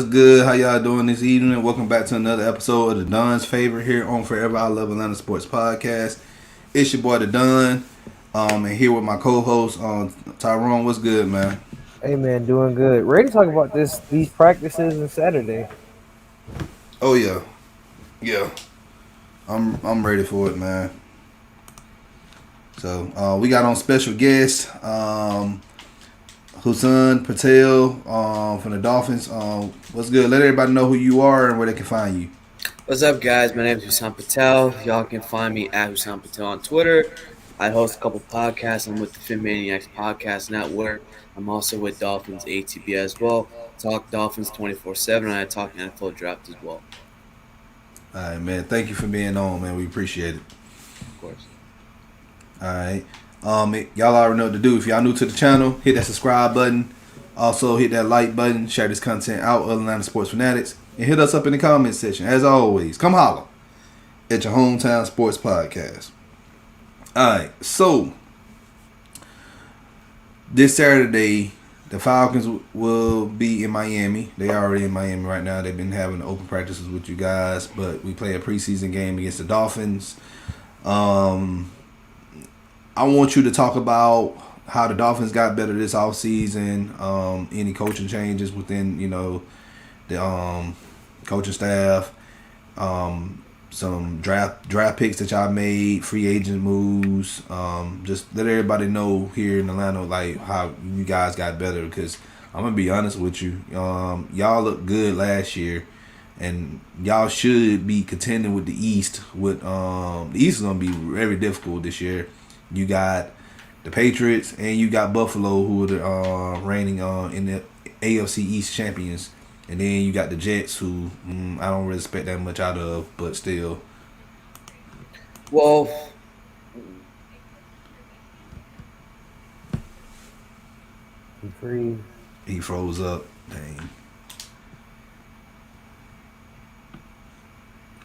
What's good? How y'all doing this evening? Welcome back to another episode of the Don's Favorite here on Forever I Love Atlanta Sports Podcast. It's your boy the Don, and here with my co-host Tyrone. What's good, man? Hey man, doing good. Ready to talk about these practices on Saturday. Oh yeah. I'm ready for it, man. So we got on special guest Hussam Patel from the Dolphins. What's good? Let everybody know who you are and where they can find you. What's up, guys? My name is Hussam Patel. Y'all can find me at Hussam Patel on Twitter. I host a couple podcasts. I'm with the Fin Maniacs Podcast Network. I'm also with Dolphins ATB as well. Talk Dolphins 24/7. I talk NFL draft as well. All right, man. Thank you for being on, man. We appreciate it. Of course. All right. Y'all already know what to do. If y'all new to the channel, hit that subscribe button. Also, hit that like button. Share this content out with Atlanta sports fanatics. And hit us up in the comment section. As always, come holler at your hometown sports podcast. All right. So, this Saturday, the Falcons will be in Miami. They are already in Miami right now. They've been having open practices with you guys. But we play a preseason game against the Dolphins. I want you to talk about how the Dolphins got better this offseason, any coaching changes within, the coaching staff, some draft picks that y'all made, free agent moves. Just let everybody know here in Atlanta, like, how you guys got better, because I'm going to be honest with you. Y'all looked good last year, and y'all should be contending with the East. The East is going to be very difficult this year. You got the Patriots and you got Buffalo, who are the reigning in the AFC East champions, and then you got the Jets, who I don't really expect that much out of, but still. Well, He froze up. Dang.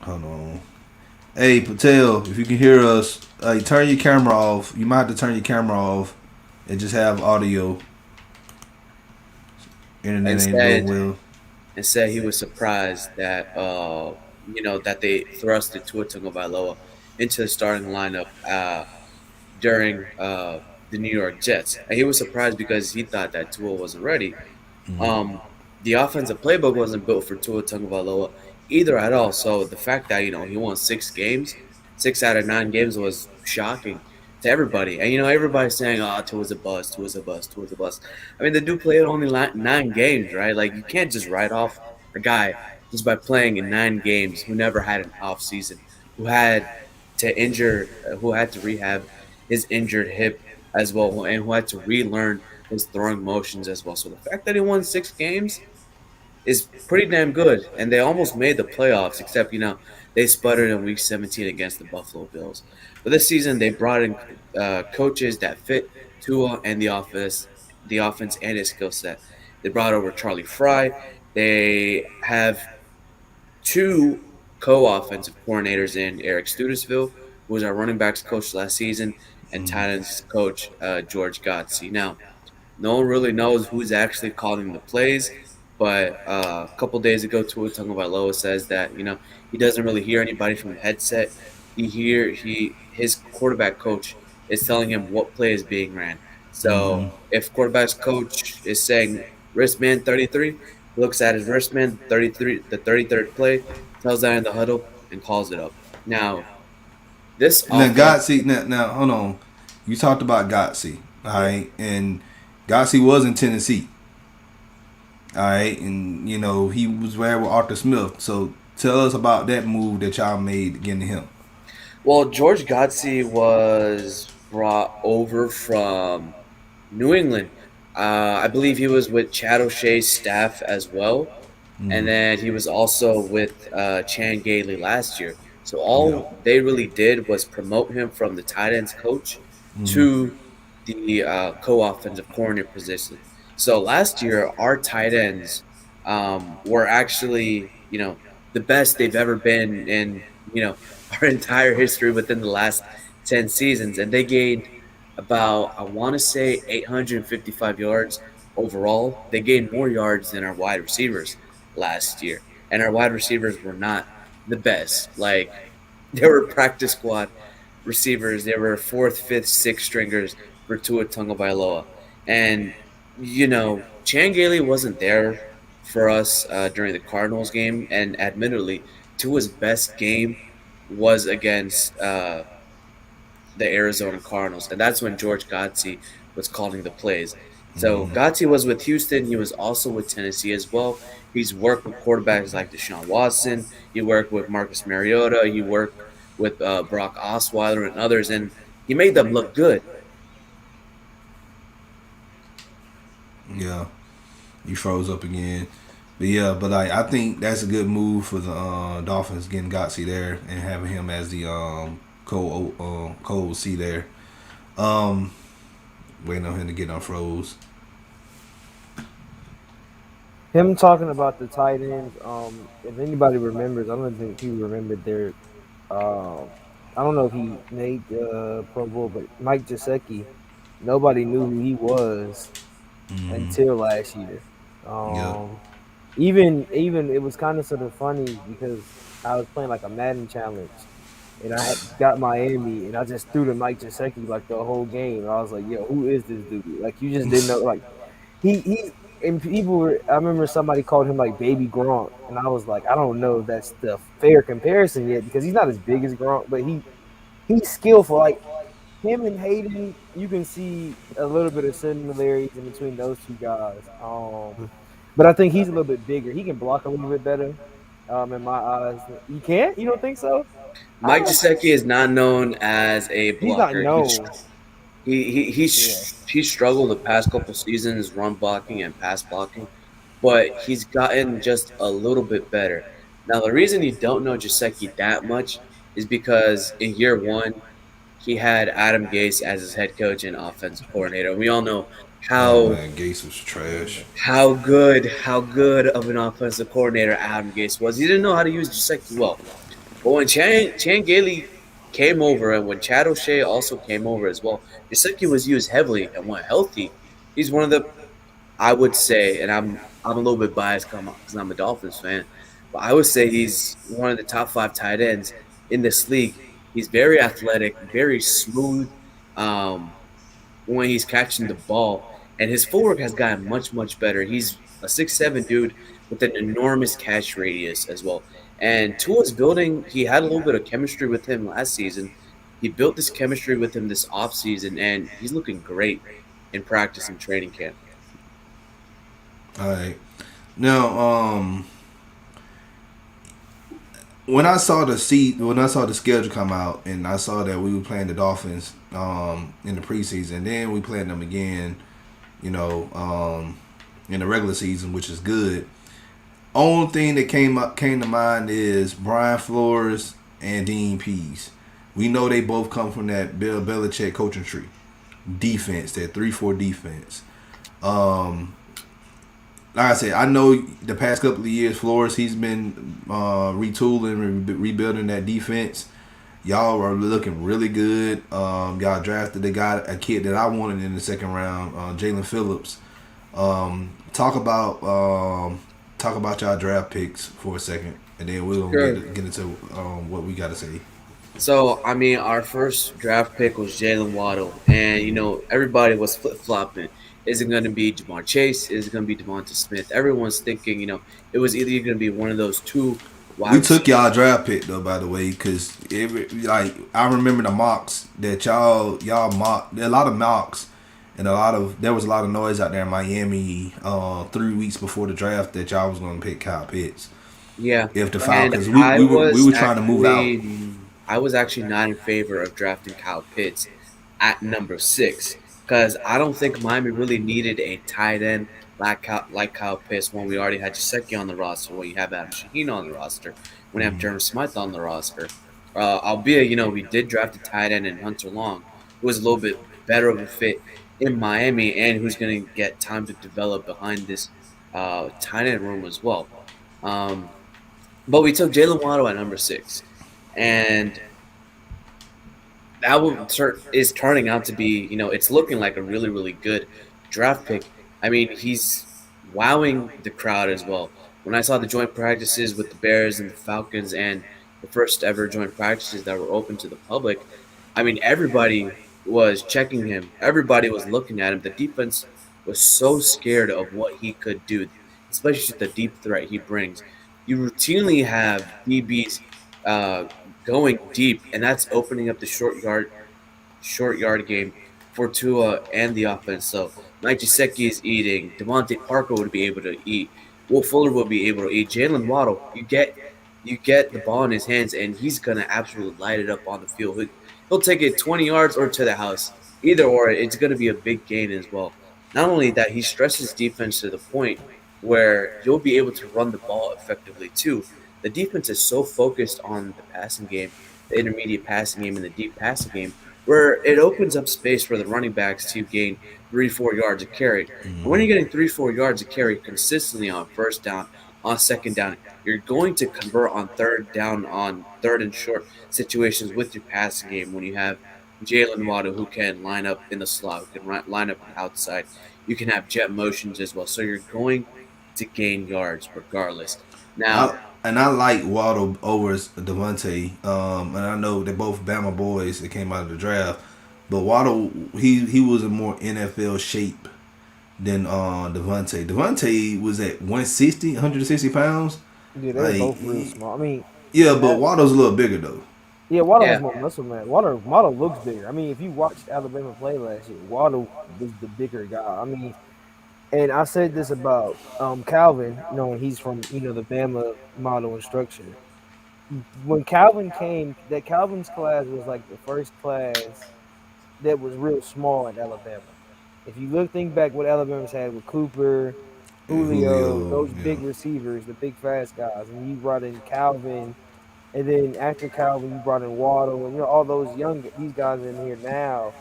Hold on. Hey, Patel, if you can hear us, turn your camera off. You might have to turn your camera off and just have audio. Internet ain't doing well. and said he was surprised that that they thrusted Tua Tagovailoa into the starting lineup during the New York Jets. And he was surprised because he thought that Tua wasn't ready. Mm-hmm. The offensive playbook wasn't built for Tua Tagovailoa either at all. So the fact that he won 6 out of 9 games was shocking to everybody. And everybody's saying, "Oh, Tua's a bust, Tua's a bust, Tua's a bust." I mean, the dude played only 9 games, right? Like, you can't just write off a guy just by playing in 9 games who never had an off season, who had to rehab his injured hip as well, and who had to relearn his throwing motions as well. So the fact that he won 6 games is pretty damn good, and they almost made the playoffs, except they sputtered in Week 17 against the Buffalo Bills. But this season, they brought in coaches that fit Tua and the offense and his skill set. They brought over Charlie Fry. They have 2 co-offensive coordinators in Eric Studesville, who was our running backs coach last season, and tight ends coach George Godsey. Now, no one really knows who's actually calling the plays. But a couple days ago, Tua Tagovailoa says that he doesn't really hear anybody from the headset. His quarterback coach is telling him what play is being ran. So if quarterback's coach is saying wristband 33, he looks at his wristband 33, the 33rd play, tells that in the huddle, and calls it up. Now Now hold on. You talked about Godsey, all right, and Godsey was in Tennessee. All right, and he was there with Arthur Smith. So tell us about that move that y'all made getting to him. Well, George Godsey was brought over from New England. I believe he was with Chad O'Shea's staff as well, and then he was also with Chan Gailey last year. So all they really did was promote him from the tight ends coach to the co-offensive coordinator position. So last year, our tight ends were actually, the best they've ever been in, our entire history within the last 10 seasons. And they gained about, I want to say, 855 yards overall. They gained more yards than our wide receivers. last year, and our wide receivers were not the best. Like they were practice squad receivers. They were fourth, fifth, sixth stringers for Tua Tagovailoa, and Chan Gailey wasn't there for us during the Cardinals game, and admittedly, Tua's best game was against the Arizona Cardinals, and that's when George Godsey was calling the plays. So Mm-hmm. Godsey was with Houston. He was also with Tennessee as well. He's worked with quarterbacks like Deshaun Watson. He worked with Marcus Mariota. He worked with Brock Osweiler and others, and he made them look good. Yeah, you froze up again. But yeah, but like I think that's a good move for the Dolphins getting Gotsey there and having him as the co C there. Um, Waiting on him to get unfroze. Him talking about the tight ends. If anybody remembers, I don't think he remembered their. I don't know if he made the Pro Bowl, but Mike Gesicki, nobody knew who he was Mm-hmm. until last year. Yep. Um, even it was kind of sort of funny because I was playing like a Madden challenge, and I had got Miami, and I just threw to Mike Gesicki like the whole game. And I was like, "Yo, who is this dude?" Like you just didn't know. Like he and people were. I remember somebody called him like Baby Gronk, and I was like, I don't know if that's the fair comparison yet because he's not as big as Gronk, but he's skillful. Like him and Hayden, you can see a little bit of similarities in between those two guys. But I think he's a little bit bigger. He can block a little bit better. In my eyes, he can't. You don't think so? I Mike don't know. Gesicki is not known as a He's not blocker. known. Yeah. He's struggled the past couple seasons run blocking and pass blocking, but he's gotten just a little bit better. Now the reason you don't know Gesicki that much is because in year one he had Adam Gase as his head coach and offensive coordinator. We all know Oh how man, Gase was trash. how good of an offensive coordinator Adam Gase was. He didn't know how to use Gesicki well. But when Chan Gailey came over and when Chad O'Shea also came over as well, Gesicki was used heavily and when healthy, he's one of the I would say, and I'm a little bit biased because I'm a Dolphins fan, but I would say he's one of the top five tight ends in this league. He's very athletic, very smooth when he's catching the ball, and his footwork has gotten much better. He's a 6'7" dude with an enormous catch radius as well. And Tua's building, he had a little bit of chemistry with him last season. He built this chemistry with him this offseason, and he's looking great in practice and training camp. All right. Now, when I saw the schedule come out, and I saw that we were playing the Dolphins in the preseason, then we played them again, you know, in the regular season, which is good. Only thing that came to mind is Brian Flores and Dean Pease. We know they both come from that Bill Belichick coaching tree. Defense, that 3-4 defense. Like I said, I know the past couple of years, Flores, he's been retooling, rebuilding that defense. Y'all are looking really good. Y'all drafted the guy, a kid that I wanted in the second round, Jalen Phillips. Talk about y'all draft picks for a second, and then we'll Sure. get into what we got to say. So, I mean, our first draft pick was Jalen Waddle, and everybody was flip flopping. Is it going to be Jamar Chase? Is it going to be Devonta Smith? Everyone's thinking, it was either going to be one of those two wide We took receivers. y'all draft pick though, by the way, because like I remember the mocks that y'all mocked. There are a lot of mocks, and there was a lot of noise out there in Miami 3 weeks before the draft that y'all was going to pick Kyle Pitts. Yeah, If the and Falcons, we were trying to move out. I was actually not in favor of drafting Kyle Pitts at number 6 because I don't think Miami really needed a tight end like Kyle Pitts when we already had Gesicki on the roster, when you have Adam Shaheen on the roster, when you have Jeremy Smith on the roster. Albeit, we did draft a tight end in Hunter Long, who was a little bit better of a fit in Miami and who's going to get time to develop behind this tight end room as well. Um, but we took Jalen Waddle at number 6, and is turning out to be, it's looking like a really good draft pick. I mean, he's wowing the crowd as well. when I saw the joint practices with the Bears and the Falcons and the first ever joint practices that were open to the public, I mean, everybody was checking him. Everybody was looking at him. The defense was so scared of what he could do, especially the deep threat he brings. You routinely have DBs uh, going deep, and that's opening up the short yard game for Tua and the offense. So Mike Gesicki is eating. Devontae Parker would be able to eat. Will Fuller will be able to eat. Jalen Waddle, you get the ball in his hands, and he's gonna absolutely light it up on the field. He'll take it 20 yards or to the house. Either or, it's gonna be a big gain as well. Not only that, he stresses defense to the point where you'll be able to run the ball effectively too. The defense is so focused on the passing game, the intermediate passing game, and the deep passing game, where it opens up space for the running backs to gain 3-4 yards of carry. And when you're getting 3-4 yards of carry consistently on first down, on second down, you're going to convert on third down, on third and short situations with your passing game when you have Jalen Waddle who can line up in the slot, who can line up on the outside. You can have jet motions as well. So you're going to gain yards regardless. Now, I like Waddle over Devontae. And I know they're both Bama boys that came out of the draft. But Waddle, he was in more NFL shape than Devontae. Devontae was at 160, 160 pounds. Yeah, they're Like, both real small. I mean, yeah, but that, Waddle's a little bigger though. yeah, Waddle has yeah, more muscle, man. Waddle looks bigger. I mean, if you watched Alabama play last year, Waddle was the bigger guy. I mean, and I said this about Calvin, knowing he's from the Bama model and structure. When Calvin came, that Calvin's class was like the first class that was real small at Alabama. If you think back what Alabama's had with Cooper, Yeah, Julio, Julio, those yeah. big receivers, the big fast guys, and you brought in Calvin, and then after Calvin, you brought in Waddle, and all those these guys in here now.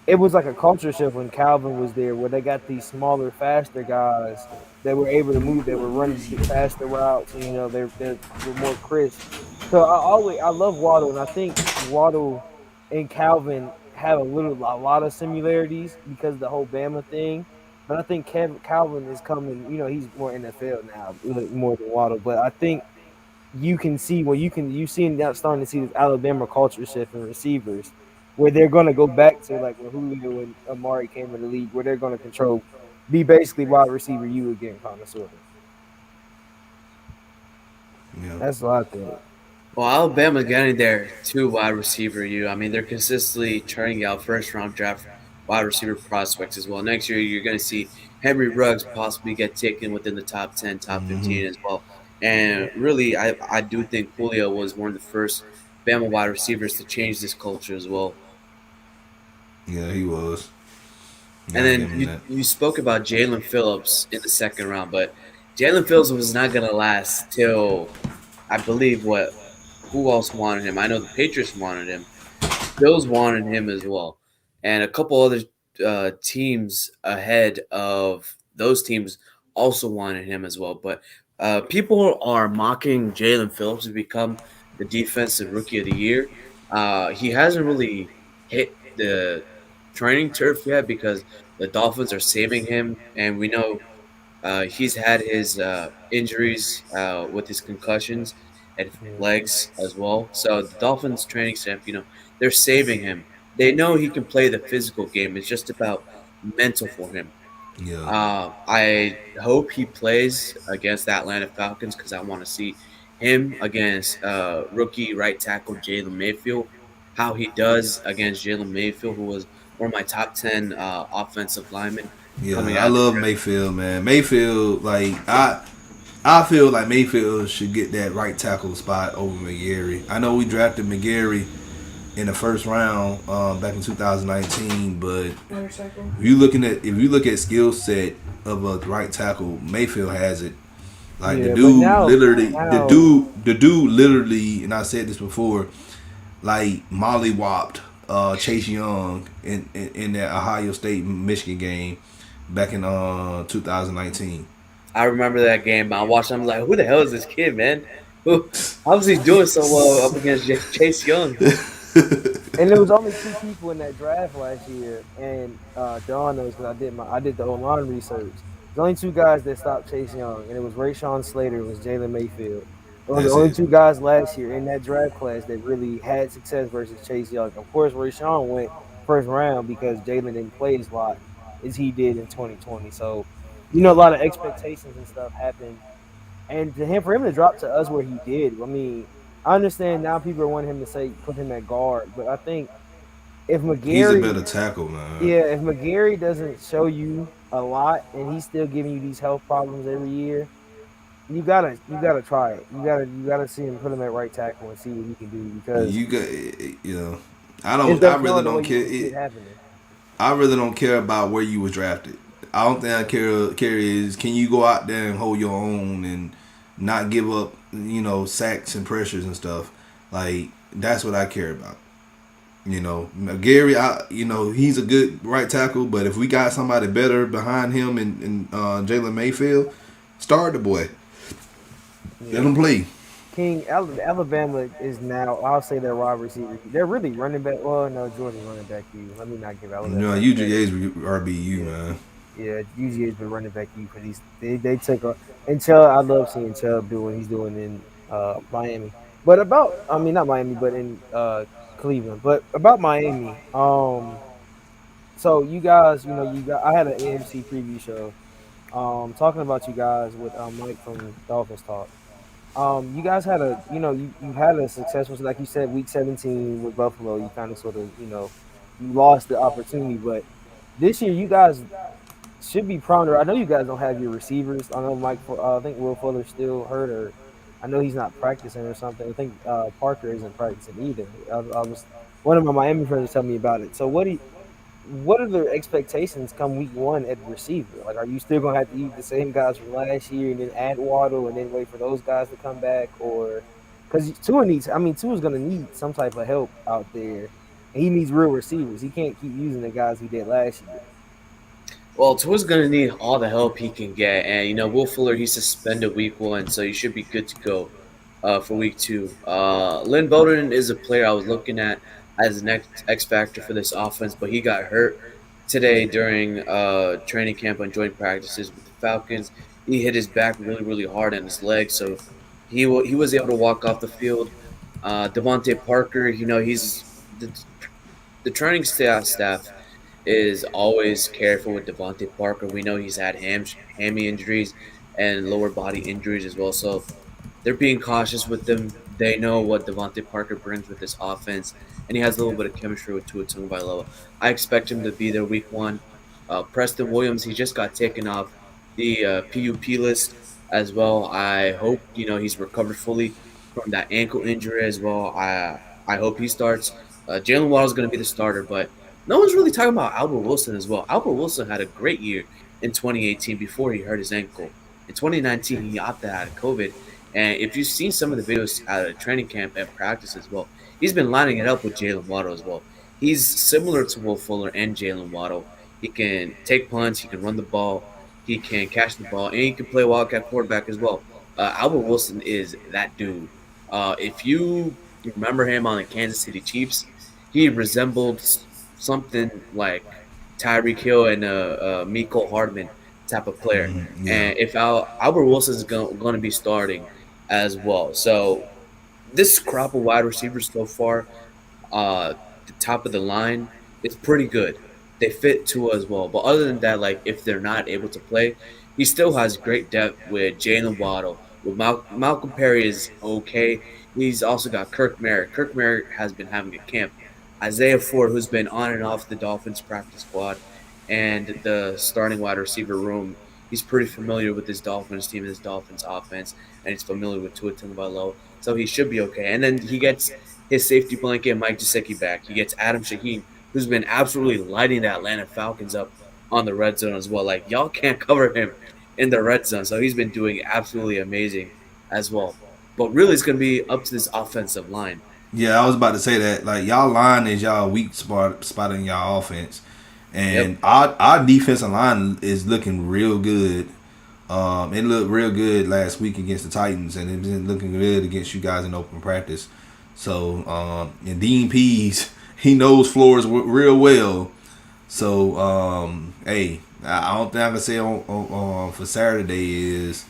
It was like a culture shift when Calvin was there, where they got these smaller, faster guys that were able to move, that were running faster routes, and they were more crisp. So I love Waddle, and I think Waddle and Calvin have a lot of similarities because of the whole Bama thing. But I think Calvin is coming. He's more NFL now, more than Waddle. But I think you can see you see now starting to see this Alabama culture shift in receivers, where they're going to go back to like when Julio and Amari came in the league, where they're going to be basically wide receiver you again, kind of sort of. Yeah. That's what I think. well, Alabama's getting there to wide receiver. I mean, they're consistently churning out first round draft wide receiver prospects as well. Next year, you're going to see Henry Ruggs possibly get taken within the top 10, top Hmm. 15 as well. And really, I do think Julio was one of the first Bama wide receivers to change this culture as well. Yeah, he was. And Gotta give then him you, that. you spoke about Jalen Phillips in the second round, but Jalen Phillips was not going to last till I believe who else wanted him? I know the Patriots wanted him. Bills wanted him as well, and a couple other teams ahead of those teams also wanted him as well. But people are mocking Jalen Phillips to become the defensive rookie of the year. He hasn't really hit the training turf yet because the Dolphins are saving him, and we know he's had his injuries with his concussions and Yeah. legs as well. So the Dolphins training staff, they're saving him. They know he can play the physical game. It's just about mental for him. Yeah. I hope he plays against the Atlanta Falcons because I want to see him against rookie right tackle Jalen Mayfield. How he does against Jalen Mayfield, who was one of my top 10 offensive linemen Yeah, coming I out of the love draft. Mayfield, man. Mayfield, like I feel like Mayfield should get that right tackle spot over McGarry. I know we drafted McGarry in the first round back in 2019, but if you look at skill set of a right tackle, Mayfield has it. Like Yeah, but now, the dude literally, and I said this before, like mollywopped Chase Young in that Ohio State Michigan game back in 2019. I remember that game. I watched. I'm like, who the hell is this kid, man? How was he doing so well up against Chase Young? and there was only two people in that draft last year, and Dawn knows because I did the online research. There's only two guys that stopped Chase Young, and it was Rashawn Slater, it was Jalen Mayfield. Those are the That's only it. two guys last year in that draft class that really had success versus Chase Young. Of course, Rashawn went first round because Jalen didn't play as lot as he did in 2020. So, a Yeah. lot of expectations and stuff happened. And for him to drop to us where he did, I mean, I understand now people are wanting him to say put him at guard, but I think if He's a McGarry, better tackle, man. yeah, if McGarry doesn't show you a lot and he's still giving you these health problems every year, you gotta try it. You gotta see him put him at right tackle and see what he can do because You got, you know, it's I there's no really other way don't you care. can see it happening. I really don't care about where you was drafted. I don't think I care is can you go out there and hold your own and not give up, sacks and pressures and stuff. Like that's what I care about. Gary, he's a good right tackle, but if we got somebody better behind him and Jalen Mayfield, start the boy. Let Yeah. him play. Alabama is now. I'll say they're wide receiver. They're really running back. Well, no, Georgia's running back. You. Let me not give Alabama any credit. UGA's RBU, Yeah, man. yeah. UGA's been running back. You for these. They took a. And Chubb, I love seeing Chubb do what he's doing in Miami. But about, I mean, not Miami, but in Cleveland. But about Miami. So you guys, you got. I had an AMC preview show. Talking about you guys with Mike from Dolphins Talk. You guys had you had a successful, like you said, week 17 with Buffalo. You kind of sort of, you lost the opportunity, but this year you guys should be prouder. I know you guys don't have your receivers. I know I think Will Fuller's still hurt, or I know he's not practicing or something. I think Parker isn't practicing either. I was one of my Miami friends was telling me about it. So what are the expectations come week one at receiver? Like, are you still gonna have to use the same guys from last year and then add Waddle and then wait for those guys to come back, or because Tua's gonna need some type of help out there, and he needs real receivers. He can't keep using the guys he did last year. Well, Tua's gonna need all the help he can get, and Will Fuller he's suspended week one, so he should be good to go for week two. Lynn Bowden is a player I was looking at as the next X factor for this offense, but he got hurt today during training camp and joint practices with the Falcons. He hit his back really, really hard and his leg, so he was able to walk off the field. Devontae Parker, he's the training staff is always careful with Devontae Parker. We know he's had hammy injuries and lower body injuries as well. So they're being cautious with them. They know what Devontae Parker brings with this offense, and he has a little bit of chemistry with Tua Tagovailoa. I expect him to be there week one. Preston Williams, he just got taken off the PUP list as well. I hope he's recovered fully from that ankle injury as well. I hope he starts. Jalen Waddle is going to be the starter, but no one's really talking about Albert Wilson as well. Albert Wilson had a great year in 2018 before he hurt his ankle. In 2019, he opted out of COVID. And if you've seen some of the videos out of training camp and practice as well, he's been lining it up with Jalen Waddle as well. He's similar to Will Fuller and Jalen Waddle. He can take punts, he can run the ball, he can catch the ball, and he can play wildcat quarterback as well. Albert Wilson is that dude. If you remember him on the Kansas City Chiefs, he resembled something like Tyreek Hill and Miko Hardman type of player. Yeah. And if Albert Wilson is going to be starting as well, so this crop of wide receivers so far, the top of the line is pretty good. They fit Tua as well, but other than that, like if they're not able to play, he still has great depth with Jalen Waddle. With Malcolm Perry is okay. He's also got Kirk Merritt. Kirk Merritt has been having a camp. Isaiah Ford, who's been on and off the Dolphins practice squad and the starting wide receiver room, he's pretty familiar with this Dolphins team, this Dolphins offense, and he's familiar with Tua Tagovailoa, so he should be okay. And then he gets his safety blanket, Mike Gesicki, back. He gets Adam Shaheen, who's been absolutely lighting the Atlanta Falcons up on the red zone as well. Like y'all can't cover him in the red zone, so he's been doing absolutely amazing as well. But really, it's going to be up to this offensive line. Yeah, I was about to say that. Like y'all line is y'all weak spot in y'all offense, Yep. and our defensive line is looking real good. It looked real good last week against the Titans, and it's been looking good against you guys in open practice. So, and Dean Pease, he knows floors real well. So, hey, I don't think I can say on for Saturday is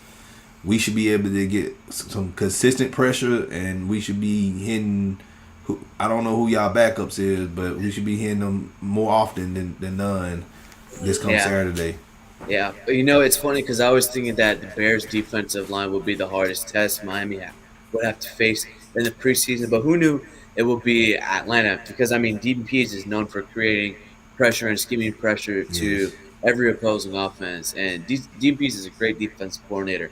we should be able to get some consistent pressure, and we should be hitting. I don't know who y'all backups is, but we should be hitting them more often than none this come Yeah. Saturday. Yeah, but you know, it's funny because I was thinking that the Bears' defensive line would be the hardest test would have to face in the preseason, but who knew it would be Atlanta? Because I mean, DBPs is known for creating pressure and scheming pressure to Yes. every opposing offense, and DBPs is a great defensive coordinator.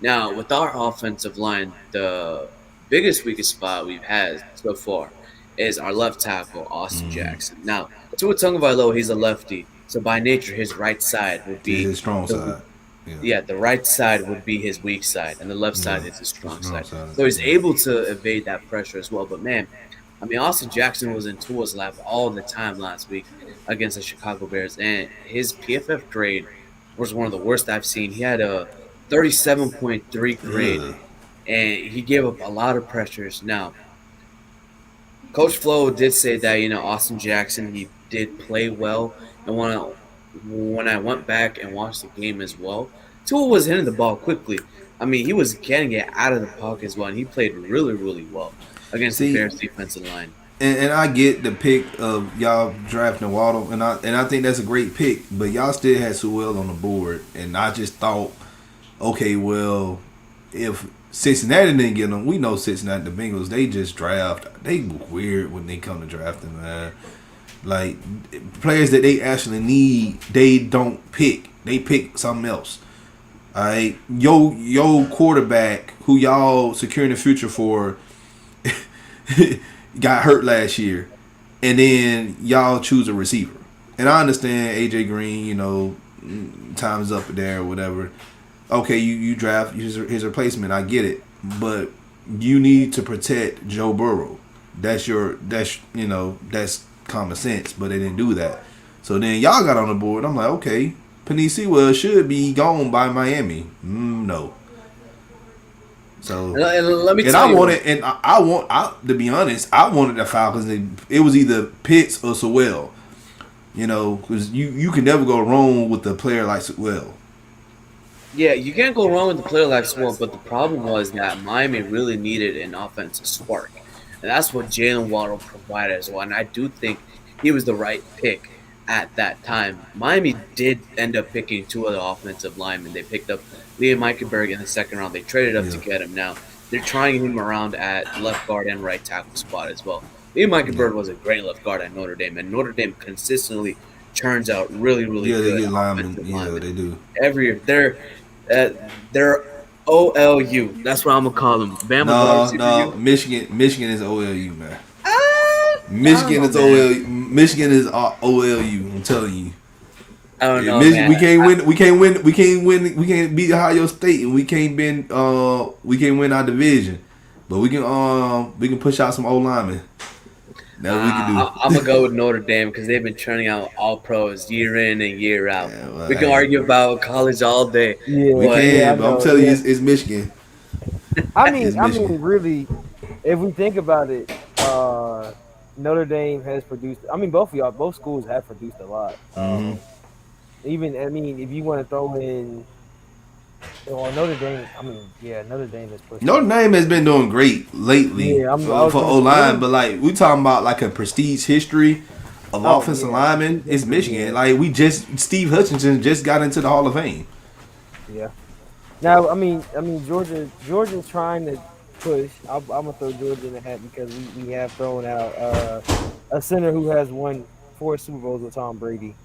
Now, with our offensive line, the biggest weakest spot we've had so far is our left tackle, Austin Mm-hmm. Jackson. Now, Tua Tagovailoa, he's a lefty, so by nature, his right side would This is be his strong the side. Yeah. yeah, the right side would be his weak side, and the left Yeah. side is his The strong strong side. side. So he's Yeah. able to evade that pressure as well. But man, I mean, Austin Jackson was in Tua's lap all the time last week against the Chicago Bears, and his PFF grade was one of the worst I've seen. He had a 37.3 grade, Ugh. and he gave up a lot of pressures. Now, Coach Flo did say that Austin Jackson he did play well, and when I went back and watched the game as well, Tua was hitting the ball quickly. I mean, he was getting it out of the pocket as well, and he played really, really well against the See, Bears defensive line. and I get the pick of y'all drafting Waddle, and I think that's a great pick. But y'all still had Sewell on the board, and I just thought, okay, well, if Cincinnati didn't get them, we know Cincinnati, the Bengals, they just draft. They weird when they come to drafting, man. Like players that they actually need, they don't pick. They pick something else. All right, yo quarterback who y'all securing the future for got hurt last year, and then y'all choose a receiver. And I understand AJ Green, time's up there or whatever. Okay, you draft his replacement. I get it, but you need to protect Joe Burrow. That's common sense, but they didn't do that. So then y'all got on the board. I'm like, okay, Penei Sewell should be gone by Miami. No. So And let me and tell I you, wanted, and to be honest, I wanted the Falcons. It was either Pitts or Sewell, because you can never go wrong with a player like Sewell. yeah, you can't go wrong with the player like Swan, but the problem was that Miami really needed an offensive spark. And that's what Jalen Waddle provided as well. And I do think he was the right pick at that time. Miami did end up picking two other offensive linemen. They picked up Liam Eichenberg in the second round. They traded up to Yeah. get him. Now, they're trying him around at left guard and right tackle spot as well. Liam Eichenberg was a great left guard at Notre Dame, and Notre Dame consistently churns out really, really Yeah, they good get linemen. offensive Yeah, linemen they do. every year. They're OLU. That's what I'm gonna call them. Bama No, varsity no, U. Michigan is OLU, man. I Michigan don't is know, man. OLU. Michigan is OLU. I'm telling you. I don't Yeah, know, Michigan, man. we can't win. We can't win. We can't win. We can't beat Ohio State, and we can't win. We can't win our division, but we can push out some old linemen. That's what we can do. I'm gonna go with Notre Dame because they've been churning out all pros year in and year out. Yeah, well, We can hey, argue about college all day, we Yeah, but yeah, I can, but I'm know. telling you, Yeah, it's Michigan. It's I mean, Michigan. really, if we think about it, Notre Dame has produced. I mean, both schools have produced a lot. hmm Even, I mean, if you want to throw in, well, Notre Dame. I mean, yeah, Notre Dame has pushed. Notre Dame has been doing great lately Yeah, I for was gonna O line, say. but like we talking about like a prestige history of Oh offensive yeah, linemen, it's Michigan. yeah, Like Steve Hutchinson just got into the Hall of Fame. yeah. Now, I mean, Georgia's trying to push. I'm gonna throw Georgia in the hat because we have thrown out a center who has won 4 Super Bowls with Tom Brady.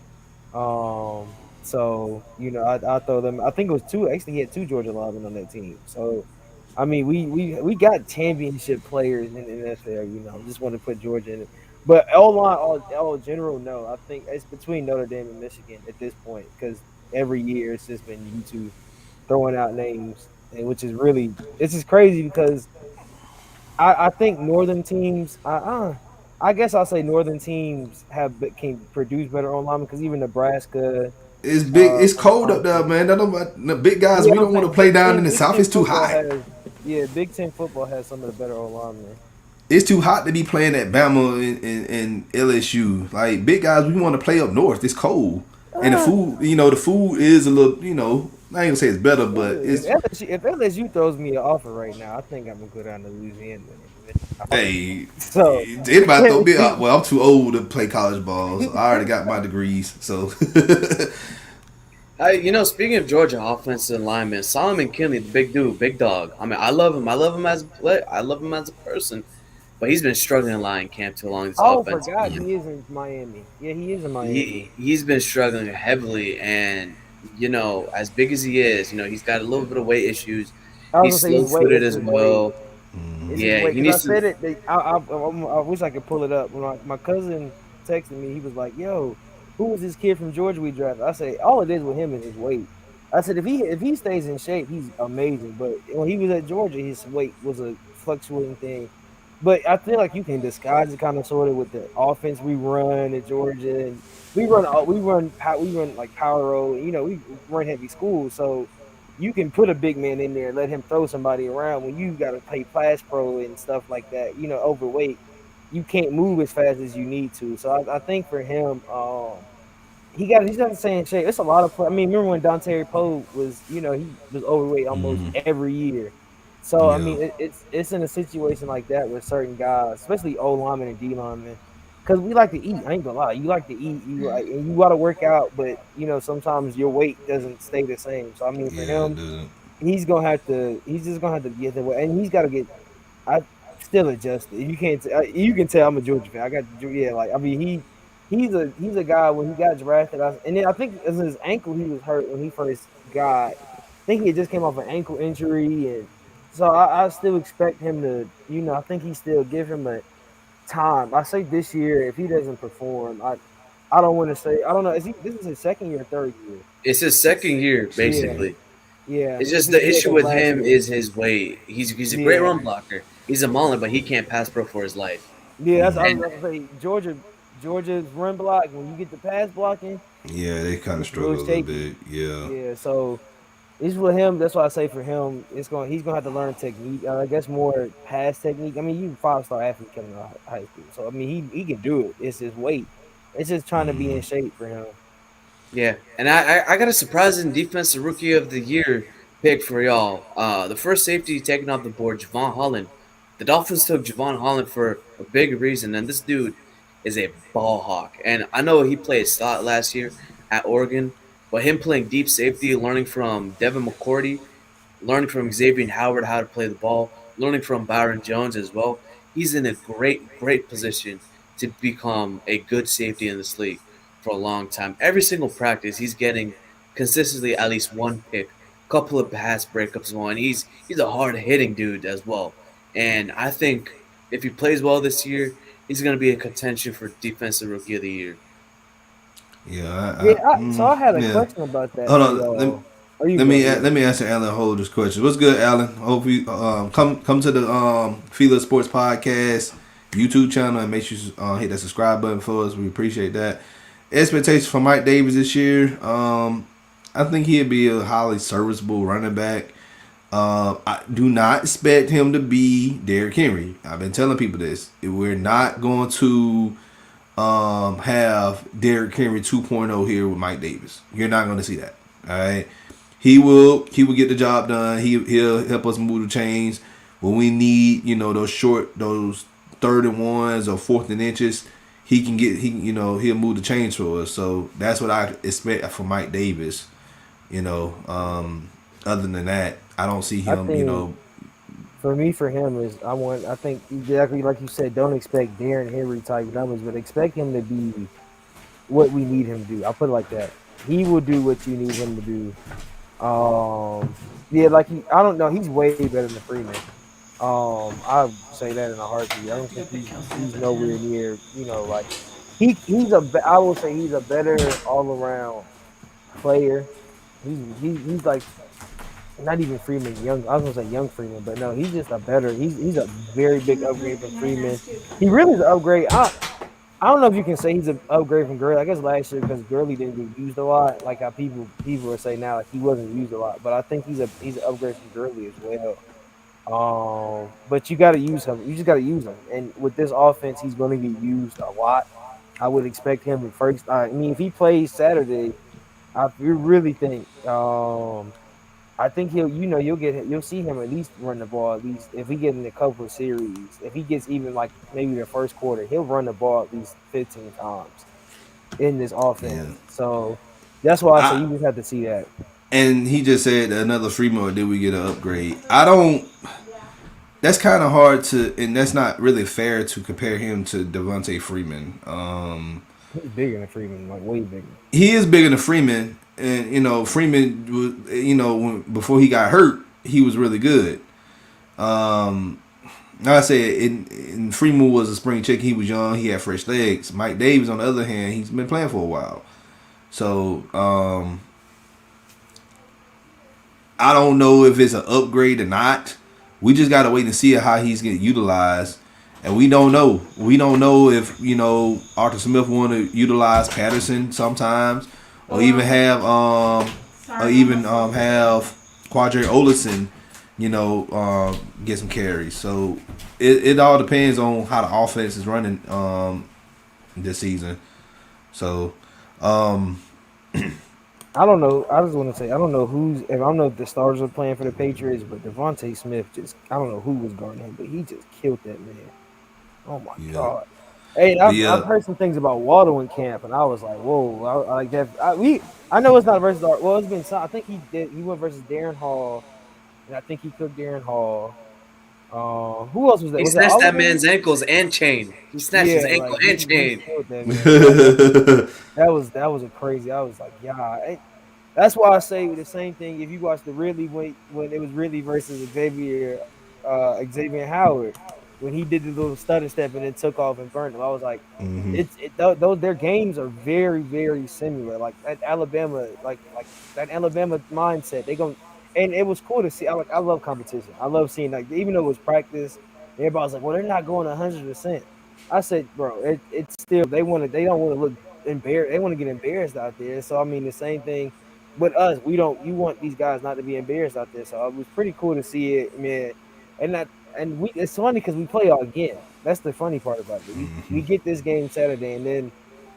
So I throw them. I think it was two. Actually, he had 2 Georgia linemen on that team. So, I mean, we got championship players in the NFL. Just want to put Georgia in it. But all general, no. I think it's between Notre Dame and Michigan at this point because every year it's just been you two throwing out names, and which is really this is crazy because I think northern teams. I guess I'll say northern teams can produce better online because even Nebraska. It's big. It's cold up Um, there, man. The big guys. yeah, We don't want to play down in the South. It's too hot. Big Ten football has some of the better linemen. It's too hot to be playing at Bama and LSU. Like big guys, we want to play up north. It's cold. And the food, the food is a little, I ain't gonna say it's better, but If it's LSU throws me an offer right now, I think I'm gonna go down to Louisiana. hey, So anybody throw me out. Well, I'm too old to play college ball, so I already got my degrees. So Speaking of Georgia offensive lineman, Solomon Kinley, the big dude, big dog. I mean, I love him. I love him as a play. I love him as a person. But he's been struggling in line camp too long. This oh, offensive forgot line. he is in Miami. Yeah, he is in Miami. He's been struggling heavily, and as big as he is, he's got a little bit of weight issues. I was gonna He's say his slow weight. footed It's as his weight. well. It's his Yeah, weight he because I needs to. said it. I wish I could pull it up. When my cousin texted me, he was like, "Yo, who was this kid from Georgia we drafted?" I said, "All it is with him is his weight." I said, "If he stays in shape, he's amazing." But when he was at Georgia, his weight was a fluctuating thing. But I feel like you can disguise it kind of sort of with the offense we run at Georgia, and we run like power roll. We run heavy school, so you can put a big man in there, let him throw somebody around. When you got to play pass pro and stuff like that, overweight, you can't move as fast as you need to. So I think for him, he's got the same shape. It's a lot of. I mean, remember when Dante Poe was, he was overweight almost every year. So I yeah, mean, it's in a situation like that with certain guys, especially O linemen and D linemen, because we like to eat. I ain't gonna lie, you like to eat, and you got to work out, but sometimes your weight doesn't stay the same. So I mean, for yeah, him, dude. he's just gonna have to get the way, and he's got to get. I still adjusted. You can't. You can tell I'm a Georgia fan. I got yeah. Like I mean, he's a guy when he got drafted. And then I think it was his ankle he was hurt when he first got. I think he had just came off an ankle injury, and so I still expect him to. I think he still give him a time. I say this year if he doesn't perform, I don't want to say. I don't know. This is his second year, or third year. It's his second year, Yeah, basically. yeah. It's If just it, the yeah, issue because with last him year. is his weight. He's a great Yeah. run blocker. He's a mullet, but he can't pass pro for his life. Yeah, I was And about to say Georgia's run block. When you get the pass blocking, Yeah, they kind of it's real struggle a little shaky. bit. Yeah, Yeah, so it's with him. That's why I say for him, he's gonna have to learn technique. I guess more pass technique. I mean, you 5-star athlete coming out of high school, so I mean he can do it. It's his weight. It's just trying to be in shape for him. yeah, and I got a surprising defensive rookie of the year pick for y'all. The first safety taken off the board, Javon Holland. The Dolphins took Javon Holland for a big reason, and this dude is a ball hawk. And I know he played slot last year at Oregon, but him playing deep safety, learning from Devin McCourty, learning from Xavier Howard how to play the ball, learning from Byron Jones as well. He's in a great position to become a good safety in this league for a long time. Every single practice, he's getting consistently at least one pick, couple of pass breakups as well, and he's a hard hitting dude as well. And I think if he plays well this year, he's going to be a contention for defensive rookie of the year. Yeah, so I had a yeah. question about that Hold for on. y'all. Are you Let go? me Yeah. let me answer Alan Holder's question. What's good, Alan? Hope you come to the FILA Sports Podcast YouTube channel and make sure you hit that subscribe button for us. We appreciate that. Expectations for Mike Davis this year. I think he'll be a highly serviceable running back. I do not expect him to be Derrick Henry. I've been telling people this. We're not going to have Derrick Henry 2.0 here with Mike Davis. You're not going to see that. All right. He will get the job done. He'll help us move the chains when we need, those third and ones or fourth and inches. He'll move the chains for us. So that's what I expect for Mike Davis. Other than that, I don't see I him. think for him is I think exactly like you said. Don't expect Darren Henry type numbers, but expect him to be what we need him to do. I'll put it like that. He will do what you need him to do. Yeah, like I don't know. He's way better than Freeman. I would say that in a heartbeat. I don't think he's nowhere near. Like I will say he's a better all around player. He's like not even Freeman young. I was gonna say young Freeman, but no, he's just a better. He's a very big upgrade from Freeman. He really is an upgrade. I don't know if you can say he's an upgrade from Gurley. I guess last year because Gurley didn't get used a lot, like how people are saying now, like he wasn't used a lot. But I think he's an upgrade from Gurley as well. But you got to use him. You just got to use him. And with this offense, he's going to get used a lot. I would expect him to first. I mean, if he plays Saturday, I really think. I think you'll see him at least run the ball at least if he gets in a couple of series. If he gets even like maybe the first quarter, he'll run the ball at least 15 times in this offense. Yeah. So that's why I say I you just have to see that. and he just said another free mode. Did we get an upgrade? I don't. That's kind of hard to, and that's not really fair to compare him to Devontae Freeman. He's bigger than Freeman, like way bigger. He is bigger than Freeman, and Freeman was, before he got hurt, he was really good. Like I said, in Freeman was a spring chicken. He was young. He had fresh legs. Mike Davis, on the other hand, he's been playing for a while. So I don't know if it's an upgrade or not. We just gotta wait and see how he's getting utilized, and we don't know. We don't know if Arthur Smith want to utilize Patterson sometimes, or even have Quadre Olison, get some carries. So it all depends on how the offense is running this season. So I don't know. I just want to say I don't know I don't know if the stars are playing for the Patriots, but Devontae Smith I don't know who was guarding him, but he just killed that man. Oh my yeah, god! Hey, I've the heard some things about Waddle in camp, and I was like, whoa, I like that. I know it's not versus. Well, it's been. I think he did. He went versus Darren Hall, and I think he cooked Darren Hall. Who else was that? He Was that snatched that Oliver? man's ankles and chain. He snatched his Yeah, ankle like and he chain. killed that man. That was a crazy. I was like, yeah. That's why I say the same thing. If you watch the Ridley when it was Ridley versus Xavier Howard, when he did the little stutter step and then took off and burned him, I was like, hmm those their games are very very similar. Like that Alabama, like that Alabama mindset. And it was cool to see. I love competition. I love seeing like even though it was practice, everybody's like, well, they're not going 100%. I said, bro, it's still they don't want to look embarrassed. They want to get embarrassed out there. So I mean the same thing with us, we don't. You want these guys not to be embarrassed out there. So it was pretty cool to see it, man. And that, and we. It's funny because we play all again. That's the funny part about it. We get this game Saturday, and then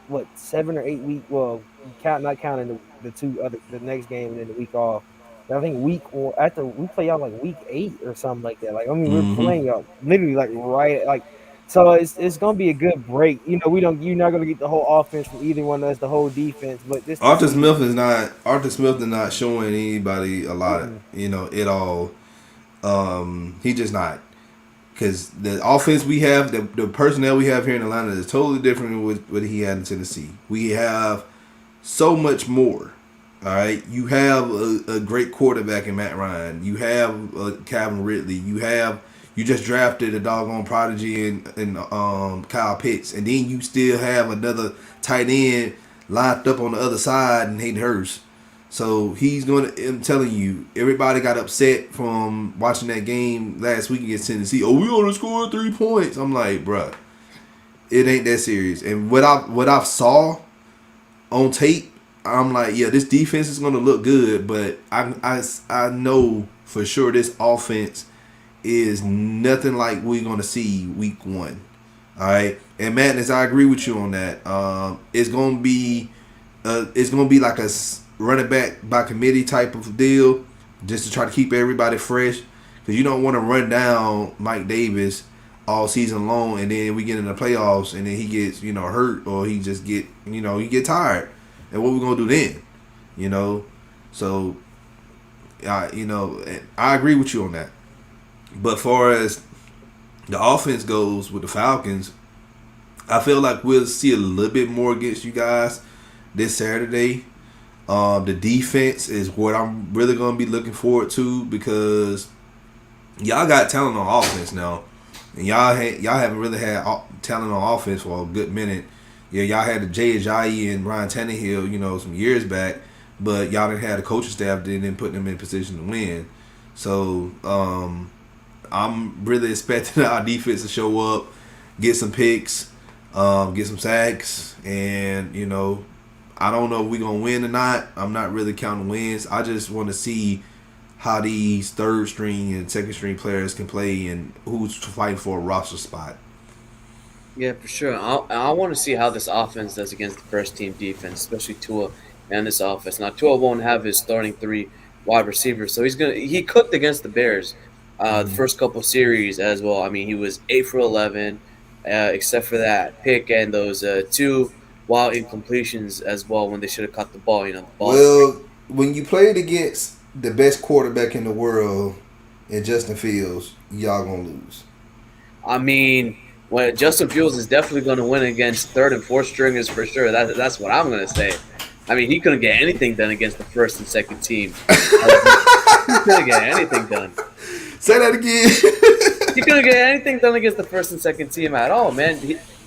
what 7 or 8 week. Well, not counting the next game and then the week off. But I think week or after we play y'all like week 8 or something like that. Like I mean, we're playing y'all literally like right like. So it's gonna be a good break. You're not gonna get the whole offense from either one of us, the whole defense, but this to see. Arthur Smith is not showing anybody a lot, Mm-mm. at all. He just not, because the offense we have, the personnel we have here in Atlanta is totally different than what he had in Tennessee. We have so much more. All right, you have a great quarterback in Matt Ryan. You have Calvin Ridley. You just drafted a doggone prodigy in Kyle Pitts, and then you still have another tight end lined up on the other side in Hayden Hurst. So he's going to. I'm telling you, everybody got upset from watching that game last week against Tennessee. Oh, we only scored 3 points. I'm like, bruh, it ain't that serious. And what I saw on tape, I'm like, yeah, this defense is going to look good, but I know for sure this offense is nothing like we're going to see week 1. All right, and Madness, I agree with you on that. It's going to be like a running back by committee type of deal, just to try to keep everybody fresh, because you don't want to run down Mike Davis all season long, and then we get in the playoffs, and then he gets hurt, or he just he get tired, and what we gonna do then, So, I agree with you on that. But far as the offense goes with the Falcons, I feel like we'll see a little bit more against you guys this Saturday. The defense is what I'm really going to be looking forward to, because y'all got talent on offense now, and y'all haven't really had talent on offense for a good minute. Yeah, y'all had the Jay Ajayi and Ryan Tannehill, some years back, but y'all didn't have the coaching staff that didn't put them in position to win. So I'm really expecting our defense to show up, get some picks, get some sacks, and I don't know if we're going to win or not. I'm not really counting wins. I just want to see how these third string and second string players can play and who's fighting for a roster spot. Yeah, for sure. I want to see how this offense does against the first team defense, especially Tua. and this offense. Now Tua won't have his starting three wide receivers, so he cooked against the Bears the Mm-hmm. first couple series as well. I mean, he was 8 for 11, except for that pick and those two wild incompletions as well when they should have caught the ball. The ball. Well, when you played against the best quarterback in the world in Justin Fields, y'all gonna lose. I mean, when Justin Fields is definitely going to win against third and fourth stringers for sure. That's what I'm going to say. I mean, he couldn't get anything done against the first and second team. He couldn't get anything done. Say that again. He couldn't get anything done against the first and second team at all, man.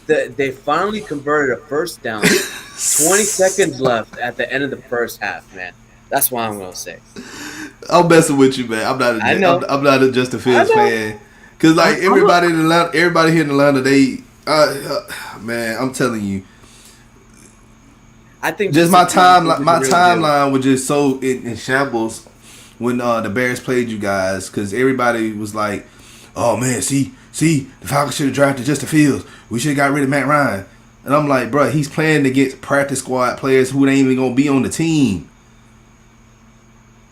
They finally converted a first down. 20 seconds left at the end of the first half, man. That's what I'm going to say. I'm messing with you, man. I know. I'm not a Justin Fields fan. Cause like everybody in Atlanta, everybody here in Atlanta, they, man, I'm telling you, I think just my real deal. timeline was just so in shambles when the Bears played you guys. Cause everybody was like, oh man, see, the Falcons should have drafted Justin Fields. We should have got rid of Matt Ryan. And I'm like, bro, he's playing against practice squad players who ain't even gonna be on the team.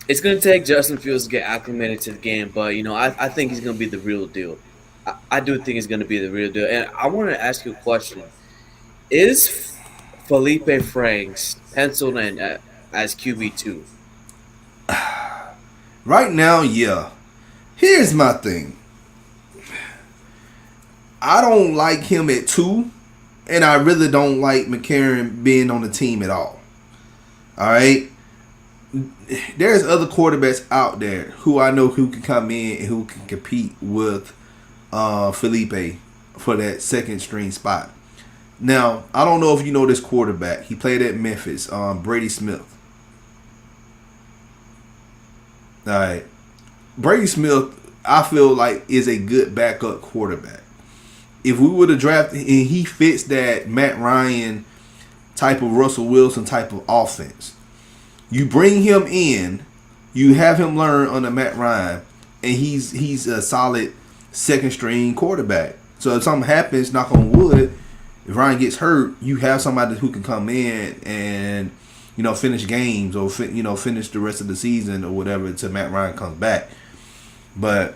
It's going to take Justin Fields to get acclimated to the game, but I think he's going to be the real deal. I do think he's going to be the real deal. And I want to ask you a question: is Felipe Franks penciled in as QB2? Right now, yeah. Here's my thing. I don't like him at 2, and I really don't like McCarron being on the team at all. All right. There's other quarterbacks out there who I know who can come in and who can compete with Felipe for that second string spot. Now, I don't know if you know this quarterback. He played at Memphis, Brady Smith. All right. Brady Smith, I feel like, is a good backup quarterback. If we would have drafted, and he fits that Matt Ryan type of Russell Wilson type of offense. You bring him in, you have him learn under Matt Ryan, and he's a solid second string quarterback. So if something happens, knock on wood, if Ryan gets hurt, you have somebody who can come in and finish games or finish the rest of the season or whatever until Matt Ryan comes back. But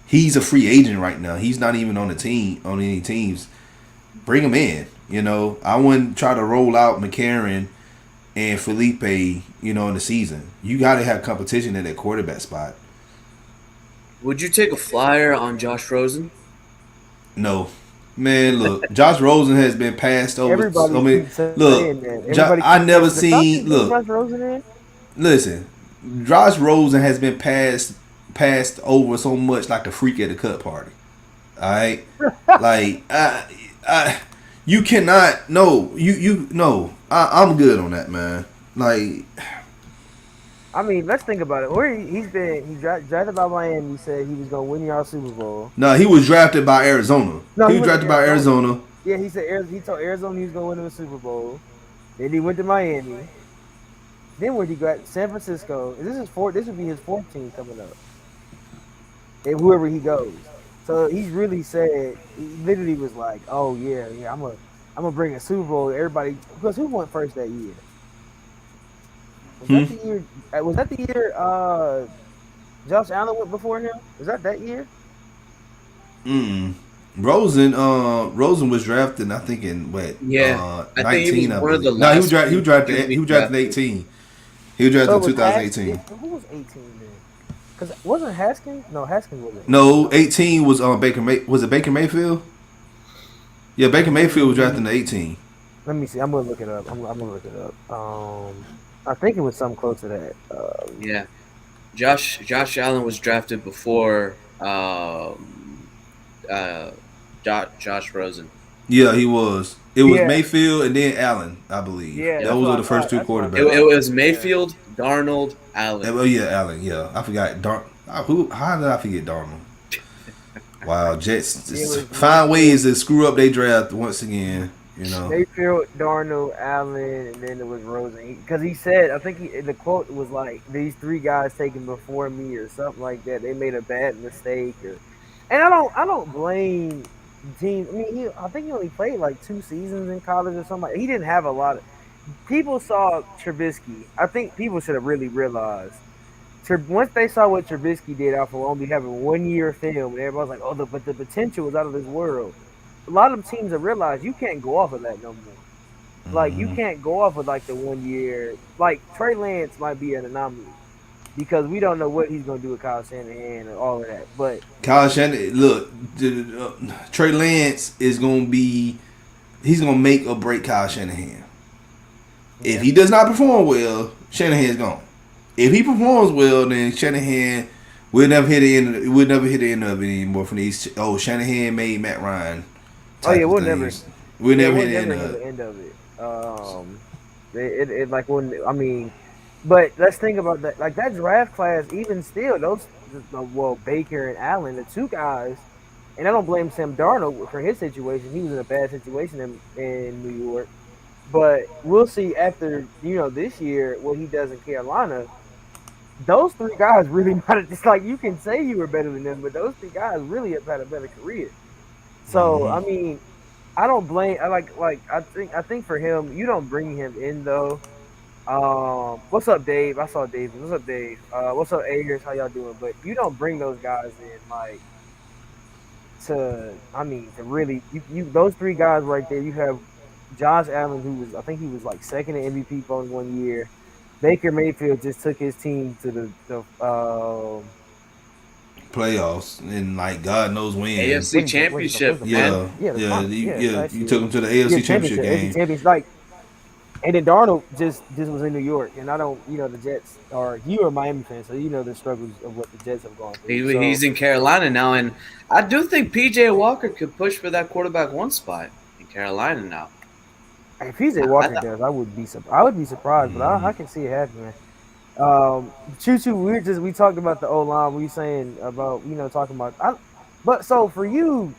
he's a free agent right now. He's not even on any teams. Bring him in. I wouldn't try to roll out McCarron and Felipe, in the season. You got to have competition at that quarterback spot. Would you take a flyer on Josh Rosen? No. Man, look, Josh Rosen has been passed over. Everybody keeps saying that. I never seen. Look, Josh Rosen in? Listen, Josh Rosen has been passed over so much like a freak at a cut party. All right, like you cannot. No, you no. I'm good on that, man. Like, I mean, let's think about it. Where he's been, he drafted by Miami. He said he was gonna win y'all Super Bowl. no, he was drafted by Arizona. No, he was drafted by Arizona. Yeah, he said he told Arizona he was gonna win the Super Bowl. Then he went to Miami. Then where he got San Francisco. This would be his 4th team coming up. And whoever he goes. So he's really said, he literally was like, oh yeah, I'm gonna bring a Super Bowl. Everybody, because who won first that year? Was that the year? Was that the year? Josh Allen went before him. Was that year? Rosen was drafted, I think, in what? Yeah, I 19. think he was one of the No, last. he was drafted in 18. He was drafted in 2018. Who was 18 then? Because wasn't Haskins? No, Haskins wasn't. No, 18 was Baker Was it Baker Mayfield? Yeah, Baker Mayfield was drafted in 18. Let me see. I'm gonna look it up. I'm gonna look it up. I think it was something close to that. Yeah, Josh Allen was drafted before Josh Rosen. Yeah, he was. It was Mayfield and then Allen, I believe. Yeah, those were the first two quarterbacks. It was Mayfield, Darnold, Allen. Oh yeah, Allen. Yeah, I forgot. How did I forget Darnold? Wow, Jets find ways to screw up their draft once again. Mayfield, Darnold, Allen, and then it was Rosen. Because he said, I think the quote was like, "These 3 guys taken before me," or something like that. They made a bad mistake, and I don't blame the team. I mean, I think he only played like 2 seasons in college or something. He didn't have a lot of. people saw Trubisky. I think people should have really realized. Once they saw what Trubisky did off of only having 1 year film, and everybody's like, "Oh, but the potential is out of this world." A lot of teams have realized you can't go off of that no more. Like you Mm-hmm. can't go off with like the 1 year. Like Trey Lance might be an anomaly because we don't know what he's gonna do with Kyle Shanahan and all of that. But Kyle Shannon, look, Trey Lance is gonna be. He's gonna make or break Kyle Shanahan. If yeah, he does not perform well, Shanahan's gone. If he performs well, then Shanahan will never hit the end. We'll never hit the end of it anymore. From these, Shanahan made Matt Ryan oh yeah, type of things. We'll yeah, never we'll hit the end never of hear it. the end of it. It like when I mean, but let's think about that. Like that draft class, even still, those well Baker and Allen, the two guys, and I don't blame Sam Darnold for his situation. He was in a bad situation in New York. But we'll see after this year what he does in Carolina. Those three guys really matter. It's like you can say you were better than them, but those three guys really have had a better career. So Mm-hmm. I mean, I don't blame. I think for him, you don't bring him in though. What's up, Dave? I saw Dave. What's up, Dave? What's up, Ayers? How y'all doing? But you don't bring those guys in like to. I mean, to really you those three guys right there. You have Josh Allen, who was I think he was like second in MVP for 1 year. Baker Mayfield just took his team to the Playoffs and like God knows when. AFC what's Championship, the man. finals? Yeah, Yeah, the yeah, finals. Yeah, last you year. took him to the Yeah, AFC Championship championship, AFC game. champions. Like, and then Darnold just was in New York, and I don't, the Jets are you are a Miami fan, so you know the struggles of what the Jets have gone through. So He's in Carolina now, and I do think PJ Walker could push for that quarterback one spot in Carolina now. if PJ I Walker thought does, I would be surprised, but Mm-hmm. I can see it happening. Choo Choo, we talked about the O line. We saying about talking about. But so for you,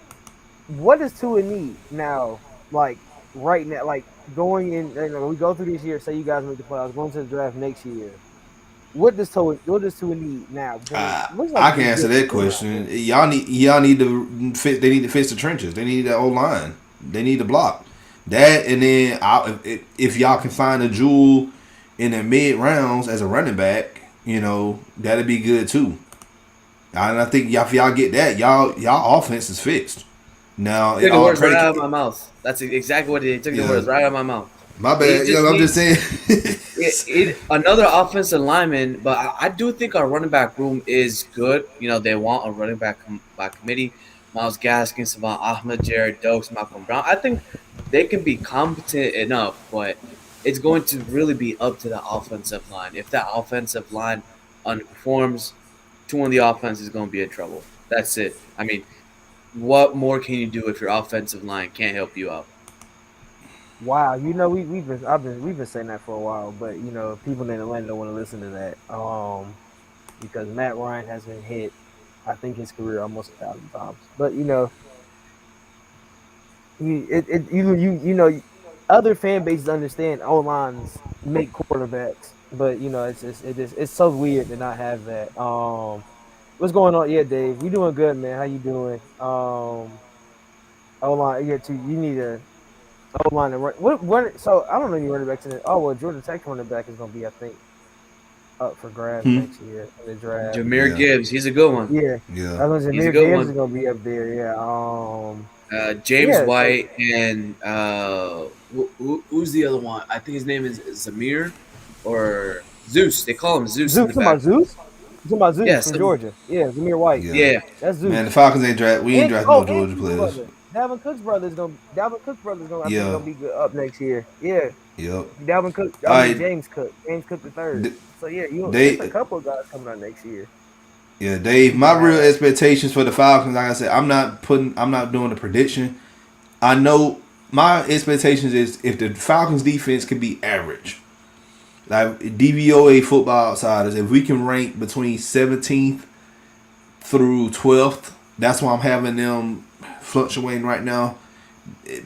what does Tua need now? Like right now, like going in, we go through this year. Say you guys make the playoffs, going to the draft next year. What does Tua need now? Because it looks like I can he's answer good for that Tua out question. there. Y'all need to fit. They need to fix the trenches. They need that old line. They need to block that, and then if y'all can find a jewel in the mid rounds as a running back, that'd be good too. And I think if y'all get that, y'all offense is fixed. Now it took the all words right out of my predicate. mouth. That's exactly what he did. He took the Yeah, words right out of my mouth. my He bad. just I'm just needs saying. another offensive lineman, but I do think our running back room is good. They want a running back by committee. Miles Gaskin, Savon Ahmed, Jared Dokes, Malcolm Brown. I think they can be competent enough, but it's going to really be up to the offensive line. If that offensive line underperforms, two on the offense is going to be in trouble. That's it. I mean, what more can you do if your offensive line can't help you out? Wow, we've been saying that for a while, but people in Atlanta don't want to listen to that. Because Matt Ryan has been hit, I think his career almost 1,000 times. But other fan bases understand O lines make quarterbacks, but it's so weird to not have that. What's going on? Yeah, Dave, we doing good, man. How you doing? O line, yeah, too. You need a O line to run. What? So I don't know any running backs in it. Oh well, Georgia Tech running back is gonna be, I think, up for grabs Hmm. next year in the draft. Jameer Yeah, Gibbs, he's a good one. Yeah, yeah. I was He's a Jameer good Gibbs is one. gonna be up there. Yeah. James Yeah. So White and who's the other one? I think his name is Zamir or Zeus. They call him Zeus in Zeus, the talking about back. Zeus? You talking about Yeah, Zeus from some, Georgia? Yeah, Zamir White. Yeah. yeah. That's Man, Zeus. the Falcons ain't draft. We ain't And drafting no and Georgia Cook's players. brother, Dalvin Cook's brother's gonna I think Yeah. gonna be good up next year. Yeah, Yep. Dalvin Cook. All I mean right. James Cook the third. th- So yeah, it's a They. couple of guys coming out next year Yeah, that Dave. you My can real have. expectations for the Falcons, like I said, I'm not doing the prediction. I know my expectations is if the Falcons defense could be average, like DVOA Football Outsiders, if we can rank between 17th through 12th, that's why I'm having them fluctuating right now.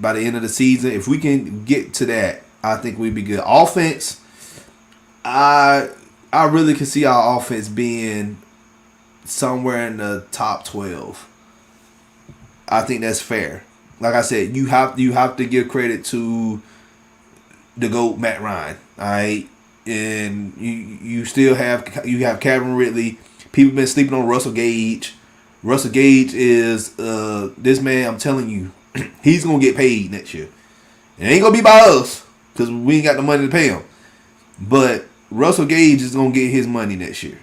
By the end of the season, if we can get to that, I think we'd be good. Offense, I I really can see our offense being somewhere in the top 12. I think that's fair. Like I said, you have to give credit to the GOAT Matt Ryan. All right, and you still have Calvin Ridley. People been sleeping on Russell Gage. Russell Gage is this man. I'm telling you, he's gonna get paid next year. It ain't gonna be by us because we ain't got the money to pay him. But Russell Gage is gonna get his money next year.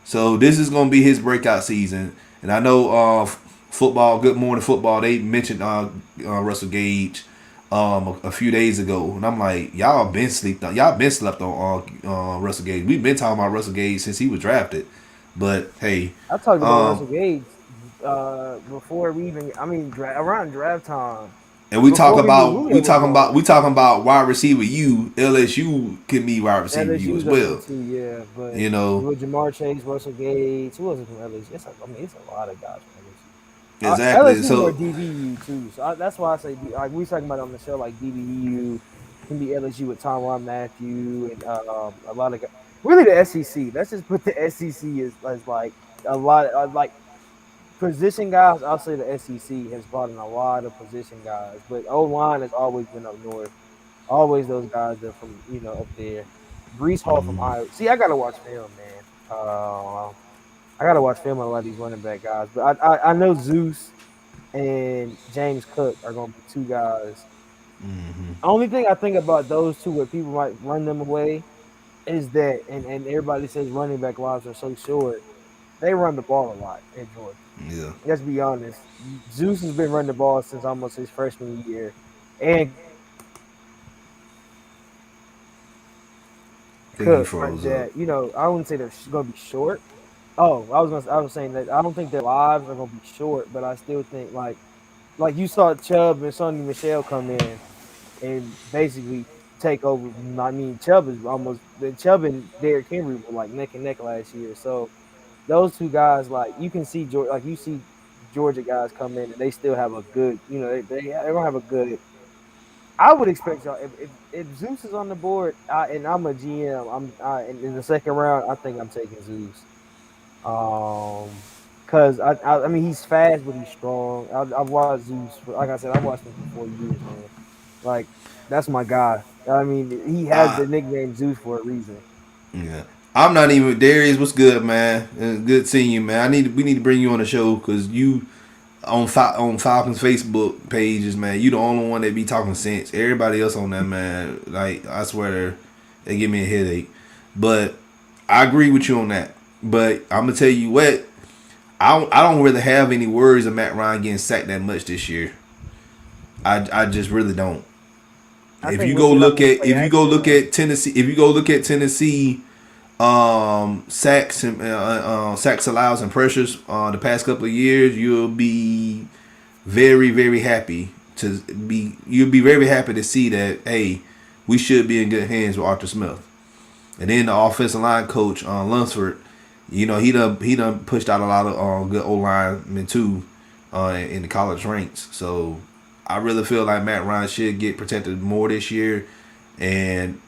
So this is gonna be his breakout season. And I know football, Good Morning Football, they mentioned Russell Gage a few days ago, and I'm like, y'all been slept on Russell Gage. We've been talking about Russell Gage since he was drafted. But hey, I talked about Russell Gage before we even. I mean, around draft time. and we talk Before about knew we who they talking was about going. we talking about wide receiver U. LSU can be wide receiver U as LSU's up there well. too, yeah. But You know, with Jamar Chase, Russell Gage, who wasn't from LSU? It's a lot of guys from LSU. exactly. LSU more So DBU too, so that's why I say like we talking about on the show like DBU can be LSU with Tyrann Mathieu and a lot of guys. Really the SEC. Let's just put the SEC as like a lot of like position guys. I'll say the SEC has brought in a lot of position guys, but O line has always been up north. Always those guys that from up there. Brees Hall from Iowa. See, I gotta watch film, man. I gotta watch film on a lot of these running back guys, but I know Zeus and James Cook are gonna be two guys. Only thing I think about those two where people might run them away is that, and everybody says running back lives are so short. They run the ball a lot in Georgia. yeah, Let's be honest. Zeus has been running the ball since almost his freshman year, and I think he Cook, froze that up. I wouldn't say they're going to be short. Oh, I was saying that I don't think their lives are going to be short, but I still think like you saw Chubb and Sonny Michelle come in and basically take over. I mean, Chubb and Derrick Henry were like neck and neck last year. So those two guys, like you can see you see Georgia guys come in and they still have a good, they're gonna have a good. I would expect y'all if Zeus is on the board and I'm a GM, in the second round. I think I'm taking Zeus. Cause I mean he's fast but he's strong. I've watched Zeus like I said, I've watched him for 4 years, man. Like that's my guy. I mean he has the Uh, nickname Zeus for a reason. yeah. I'm not even Darius. What's good, man? Good seeing you, man. We need to bring you on the show because you on Falcons Facebook pages, man. You the only one that be talking sense. Everybody else on that, man, like I swear they give me a headache. But I agree with you on that. But I'm gonna tell you what, I don't really have any worries of Matt Ryan getting sacked that much this year. I just really don't. I If think you we'll go get look more at play action, Tennessee sacks and sacks allows and pressures the past couple of years, you'll be very very happy to see that hey, we should be in good hands with Arthur Smith. And then the offensive line coach Lunsford, he done pushed out a lot of good O linemen too in the college ranks. So I really feel like Matt Ryan should get protected more this year, and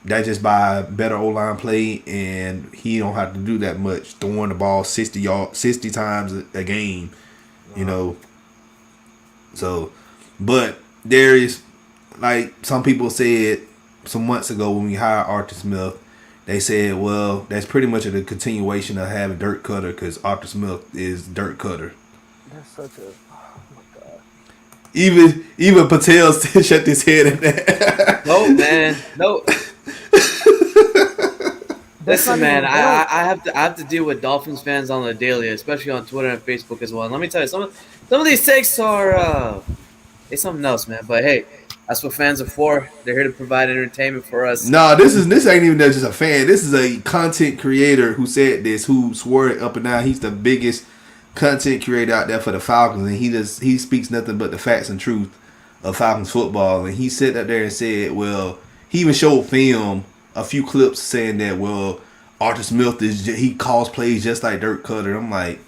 that's just by better O line play, and he don't have to do that much throwing the ball 60 times a game, you know. So, but there is like some people said some months ago when we hired Arthur Smith. They said, well, that's pretty much a continuation of having Dirt Cutter because Arthur Smith is Dirt Cutter. That's such a oh my god. Even Patel still shut his head in that. No, man. No. That's Listen, not man, even I have to deal with Dolphins fans on the daily, especially on Twitter and Facebook as well. And let me tell you, some of these takes are they something else, man. But hey, that's what fans are for. They're here to provide entertainment for us. Nah, this ain't even just a fan. This is a content creator who said this, who swore it up and down. He's the biggest content creator out there for the Falcons, and he speaks nothing but the facts and truth of Falcons football. And he sat up there and said, well, he even showed film, a few clips saying that, well, Arthur Smith he calls plays just like Dirt Cutter. I'm like,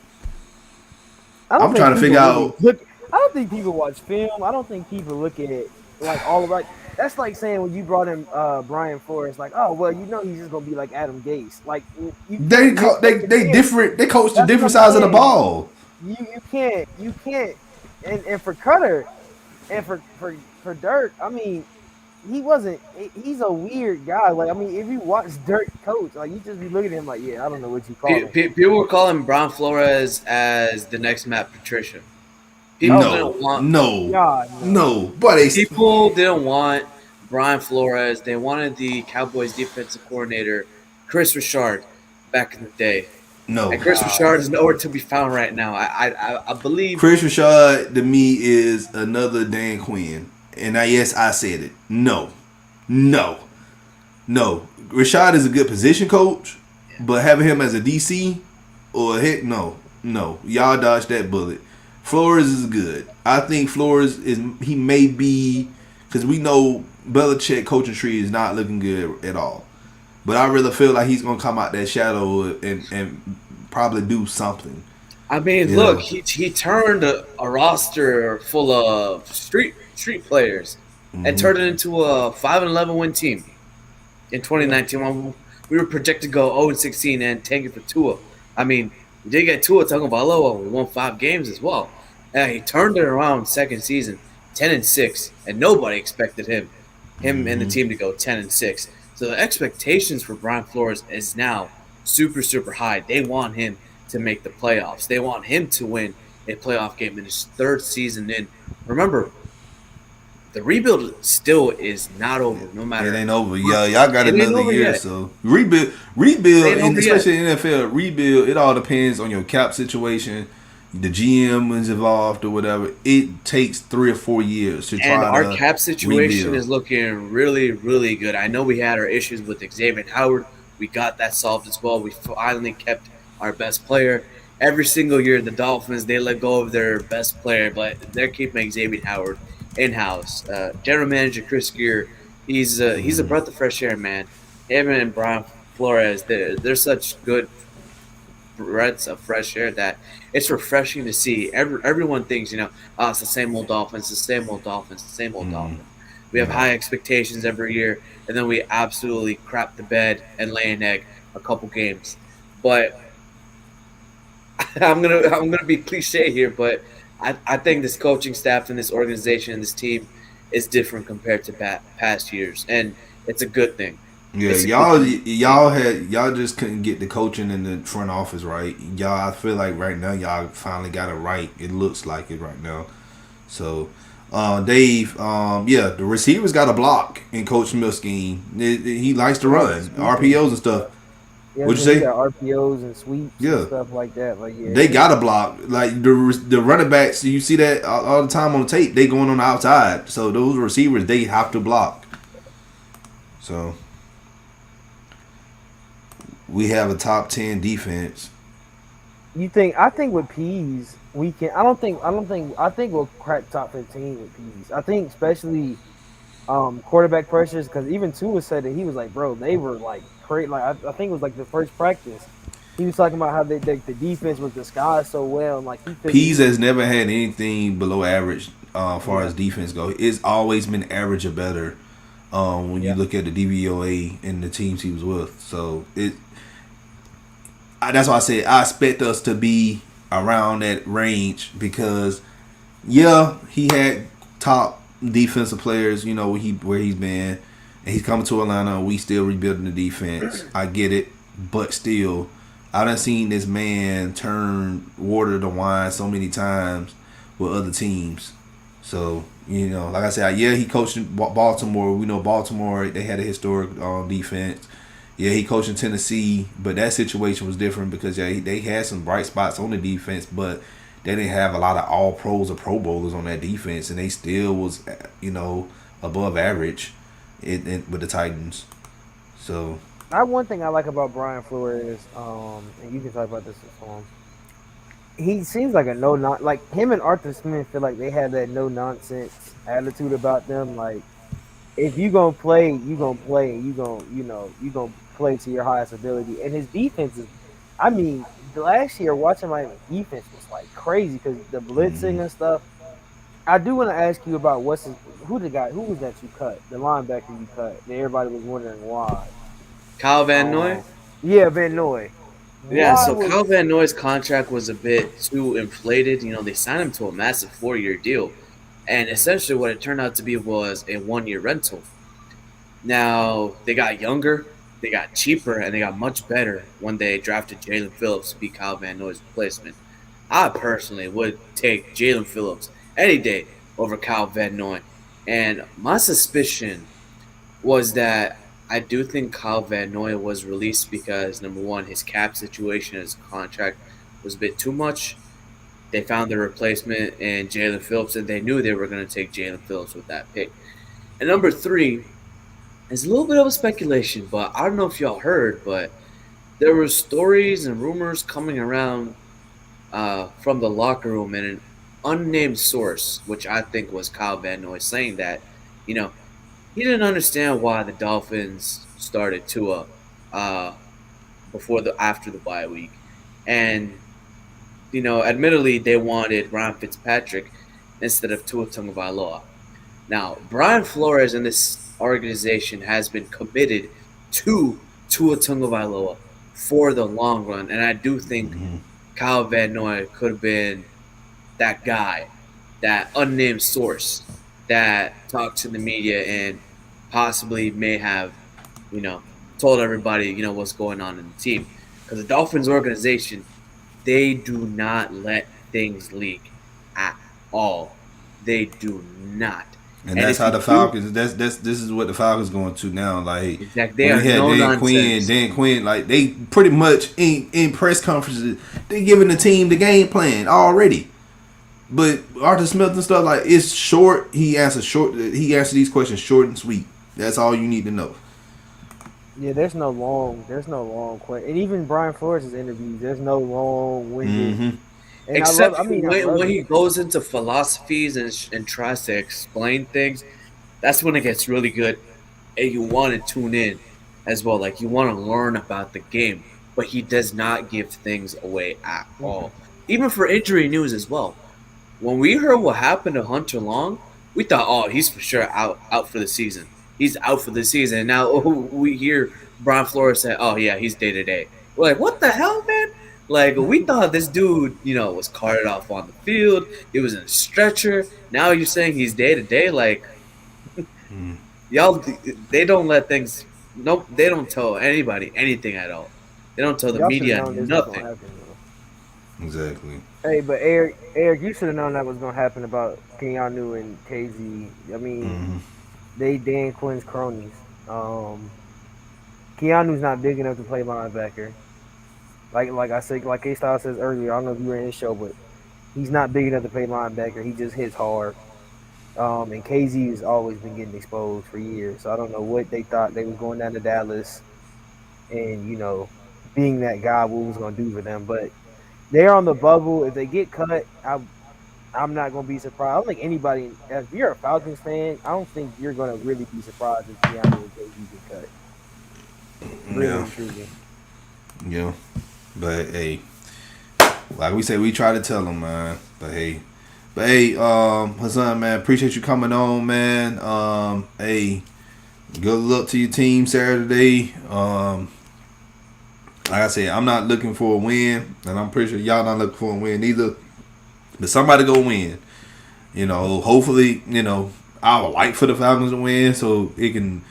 I'm trying to figure out. I don't think people watch film. I don't think people look at it like all right. That's like saying when you brought in Brian Flores, like, oh well, he's just gonna be like Adam Gase. Like They different. They coach the different sides of the ball. You can't. And for Cutter and for Dirk, I mean, he wasn't. He's a weird guy. Like I mean, if you watch Dirk coach, like you just be looking at him like, yeah, I don't know what you call him. People were calling Brian Flores as the next Matt Patricia. People Oh No, didn't want no, God, no. no. But they, people didn't want Brian Flores. They wanted the Cowboys defensive coordinator, Chris Richard, back in the day. no. And Chris Nah. Richard is nowhere to be found right now. I believe. Chris Rashad to me is another Dan Quinn, and yes, I said it. No, no, no. Rashad is a good position coach, but having him as a DC or heck, no, no. Y'all dodged that bullet. Flores is good. I think Flores is he may be because we know Belichick coaching tree is not looking good at all. But I really feel like he's gonna come out that shadow and probably do something. I mean, Yeah. look, he turned a roster full of street players and turned it into a 5-11 win team in 2019. When we were projected to go 0-16 and tank it for Tua. I mean, we did get Tua Tagovailoa. We won 5 games as well. And he turned it around second season, 10-6, and nobody expected him and the team to go 10-6. So the expectations for Brian Flores is now super high. They want him to make the playoffs. They want him to win a playoff game in his 3rd season in. Remember, the rebuild still is not over. No matter It ain't over. Yeah, y'all got It ain't another over year. yet. So rebuild, ain't and over especially in NFL, rebuild. It all depends on your cap situation. The GM is involved or whatever. It takes 3 or 4 years to try And our to cap situation rebuild. is looking really good. I know we had our issues with Xavier Howard. We got that solved as well. We finally kept our best player. Every single year, the Dolphins, they let go of their best player, but they're keeping Xavier Howard in-house. General manager Chris Gear, he's a breath of fresh air, man. Him and Brian Flores, they're such good breaths of fresh air that it's refreshing to see. Everyone thinks, oh, it's the same old Dolphins, the same old Dolphins, the same old Dolphins. We have high expectations every year, and then we absolutely crap the bed and lay an egg a couple games. But I'm gonna be cliche here, but I think this coaching staff and this organization and this team is different compared to past years, and it's a good thing. Yeah, It's a y'all just couldn't get the coaching in the front office right. Y'all, I feel like right now y'all finally got it right. It looks like it right now. So, Dave, yeah, the receivers got a block in Coach Smith's scheme. He likes to run RPOs and stuff. Yeah, What'd you so he say? got RPOs and sweeps Yeah. and stuff like that. Like yeah, They got a block. Like the running backs, you see that all the time on tape. They going on the outside. So those receivers, they have to block. So we have a top 10 defense. You think? I think with Peas, we can. I think we'll crack top 15 with Peas. I think especially quarterback pressures because even Tua said that he was like, bro, they were like great. Like I think it was like the first practice. He was talking about how the defense was disguised so well, and like he figured- Pease has never had anything below average as far as defense go. It's always been average or better when you look at the DVOA and the teams he was with. So that's why I said I expect us to be around that range because he had top defensive players, where he's been, and he's coming to Atlanta and we still rebuilding the defense. I get it, but still I done seen this man turn water to wine so many times with other teams. So, like I said, he coached in Baltimore. We know Baltimore, they had a historic defense. Yeah, he coached in Tennessee, but that situation was different because they had some bright spots on the defense, but they didn't have a lot of all pros or pro bowlers on that defense, and they still was, above average with the Titans. So one thing I like about Brian Flores, and you can talk about this as well. He seems like a like him and Arthur Smith feel like they have that no nonsense attitude about them. Like if you gonna play, you gonna play. You gonna play to your highest ability. And his defense is, I mean, last year watching my defense was like crazy because the blitzing and stuff. I do want to ask you about who was that you cut, the linebacker you cut, that everybody was wondering why. Kyle Van Noy. Yeah, Van Noy. Yeah, so Kyle Van Noy's contract was a bit too inflated. They signed him to a massive 4-year deal. And essentially what it turned out to be was a 1-year rental. Now they got younger, they got cheaper, and they got much better when they drafted Jalen Phillips to be Kyle Van Noy's replacement. I personally would take Jalen Phillips any day over Kyle Van Noy. And my suspicion was that I do think Kyle Van Noy was released because number one, his cap situation, his contract was a bit too much. They found their replacement in Jalen Phillips, and they knew they were going to take Jalen Phillips with that pick. And number three is a little bit of a speculation, but I don't know if y'all heard, but there were stories and rumors coming around from the locker room and an unnamed source, which I think was Kyle Van Noy, saying that, you know, he didn't understand why the Dolphins started Tua uh, before the after the bye week, and admittedly they wanted Ryan Fitzpatrick instead of Tua Tagovailoa. Now, Brian Flores and this organization has been committed to Tua Tagovailoa for the long run, and I do think Mm-hmm. Kyle Van Noy could have been that guy, that unnamed source that talked to the media and possibly may have, you know, told everybody, what's going on in the team. Because the Dolphins organization, they do not let things leak at all. They do not. And And that's if how you the do, Falcons. This is what the Falcons going to now. Like exactly, they when are we had no Dan nonsense. Quinn, like they pretty much in press conferences, they giving the team the game plan already. But Arthur Smith and stuff, like, it's short. He answers short. He answers these questions short and sweet. That's all you need to know. Yeah, there's no long question. And even Brian Flores' interviews, there's no long winded. Mm-hmm. And Except I for mean, I when love he it. goes into philosophies and tries to explain things, that's when it gets really good. And you want to tune in as well. Like you want to learn about the game, but he does not give things away at Mm-mm. all. Even for injury news as well. When we heard what happened to Hunter Long, we thought, oh, he's for sure out for the season. He's out for the season. And now we hear Brian Flores say, oh yeah, he's day to day. We're like, what the hell, man? Like we thought this dude, was carted off on the field. He was in a stretcher. Now you're saying he's day to day. Like y'all, they don't let things. Nope, they don't tell anybody anything at all. They don't tell the Y'all should have media known this was gonna nothing. happen though. Exactly. Hey, but Eric, you should have known that was gonna happen about Keanu and KZ. I mean, Mm-hmm. they Dan Quinn's cronies. Keanu's not big enough to play linebacker. Like I said, like K Style says earlier, I don't know if you were in his show, but he's not big enough to play linebacker. He just hits hard. And KZ has always been getting exposed for years. So I don't know what they thought they was going down to Dallas and being that guy, what was gonna do for them. But they're on the bubble. If they get cut, I'm not gonna be surprised. I don't think anybody, if you're a Falcons fan, I don't think you're gonna really be surprised if Keanu and KZ get cut. Really Yeah. and truly. Yeah. But hey, like we say, we try to tell them, man. But hey, Hassan, man, appreciate you coming on, man. Hey, good luck to your team Saturday. Like I said, I'm not looking for a win, and I'm pretty sure y'all not looking for a win either. But somebody go win. Hopefully, I would like for the Falcons to win so it can,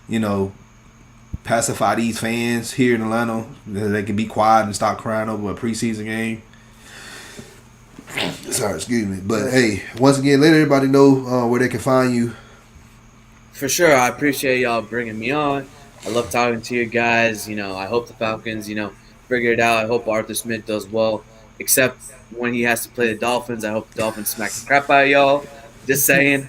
you know, pacify these fans here in Atlanta. They can be quiet and stop crying over a preseason game. Sorry, excuse me. But hey, once again, let everybody know where they can find you. For sure, I appreciate y'all bringing me on. I love talking to you guys. I hope the Falcons, figure it out. I hope Arthur Smith does well, except when he has to play the Dolphins. I hope the Dolphins smack the crap out of y'all. Just saying.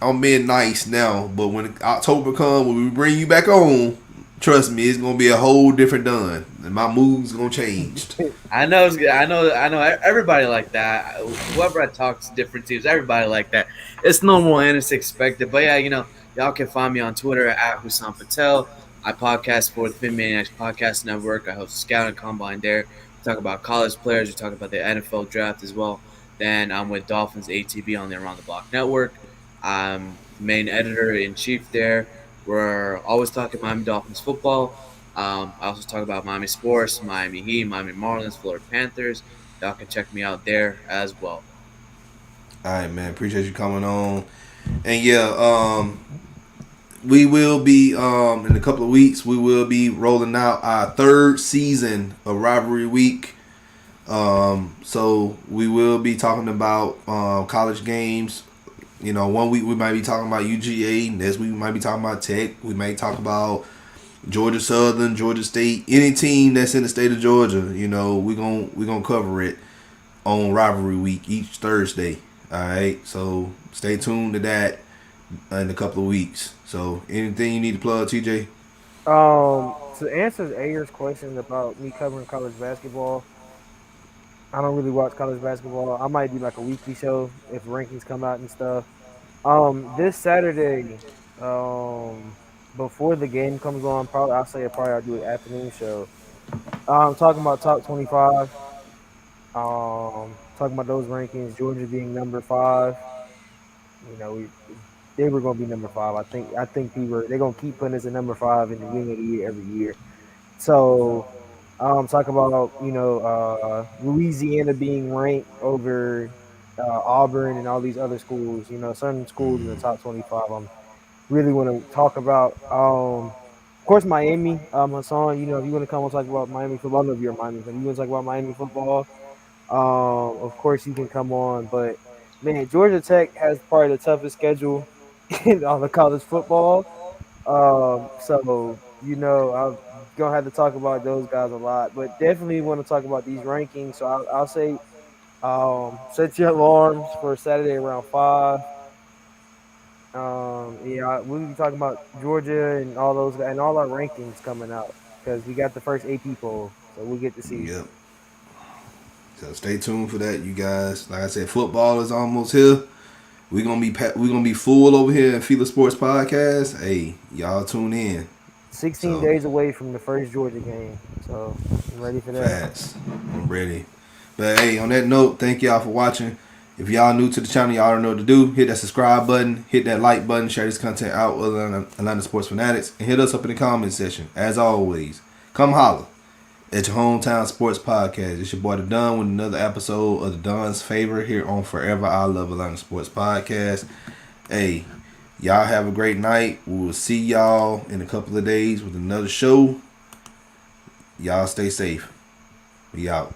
I'm being nice now, but when October comes, when we bring you back on, trust me, it's gonna be a whole different done, and my mood's gonna change. I know, I know. Everybody like that. Whoever I talk to, different teams, everybody like that. It's normal and it's expected. But yeah, y'all can find me on Twitter at Hussam Patel. I podcast for the Fin Maniacs Podcast Network. I host a scouting combine there. We talk about college players. We talk about the NFL draft as well. Then I'm with Dolphins ATV on the Around the Block Network. I'm the main editor in chief there. We're always talking Miami Dolphins football. I also talk about Miami sports, Miami Heat, Miami Marlins, Florida Panthers. Y'all can check me out there as well. All right, man. Appreciate you coming on. And yeah, we will be in a couple of weeks. We will be rolling out our third season of Rivalry Week. So we will be talking about college games. You know, one week we might be talking about UGA. Next week we might be talking about Tech. We may talk about Georgia Southern, Georgia State, any team that's in the state of Georgia. You know, we gonna cover it on Rivalry Week each Thursday. All right, so stay tuned to that in a couple of weeks. So anything you need to plug, TJ? To answer Ayer's question about me covering college basketball, I don't really watch college basketball. I might do like a weekly show if rankings come out and stuff. This Saturday, before the game comes on, probably I'll do an afternoon show. Talking about top 25. Talking about those rankings. Georgia being number 5. You know, they were going to be number 5. I think they're going to keep putting us at number 5 in the beginning of the year every year. So, talk about Louisiana being ranked over Auburn and all these other schools. You know, certain schools in the top 25. I'm really want to talk about. Of course, Miami. Hassan, you know, if you want to come and talk about Miami football, I don't know if you're a Miami fan. You want to talk about Miami football? Of course, you can come on. But man, Georgia Tech has probably the toughest schedule in all the college football. So you know, I'm gonna have to talk about those guys a lot, but definitely want to talk about these rankings. So I'll say, set your alarms for Saturday around 5. Yeah, we'll be talking about Georgia and all those and all our rankings coming out because we got the first AP poll, so we'll get to see. Yep. So stay tuned for that, you guys. Like I said, football is almost here. We're gonna be full over here at FILA Sports Podcast. Hey, y'all tune in. 16 days away from the first Georgia game, so I'm ready for that. Fast. I'm ready. But hey, on that note, thank y'all for watching. If y'all new to the channel, y'all already know what to do. Hit that subscribe button, hit that like button, share this content out with Atlanta Sports Fanatics, and hit us up in the comment section. As always, come holler at your hometown sports podcast. It's your boy The Don with another episode of The Don's Favorite here on Forever I Love Atlanta Sports Podcast. Hey, y'all have a great night. We will see y'all in a couple of days with another show. Y'all stay safe. We out.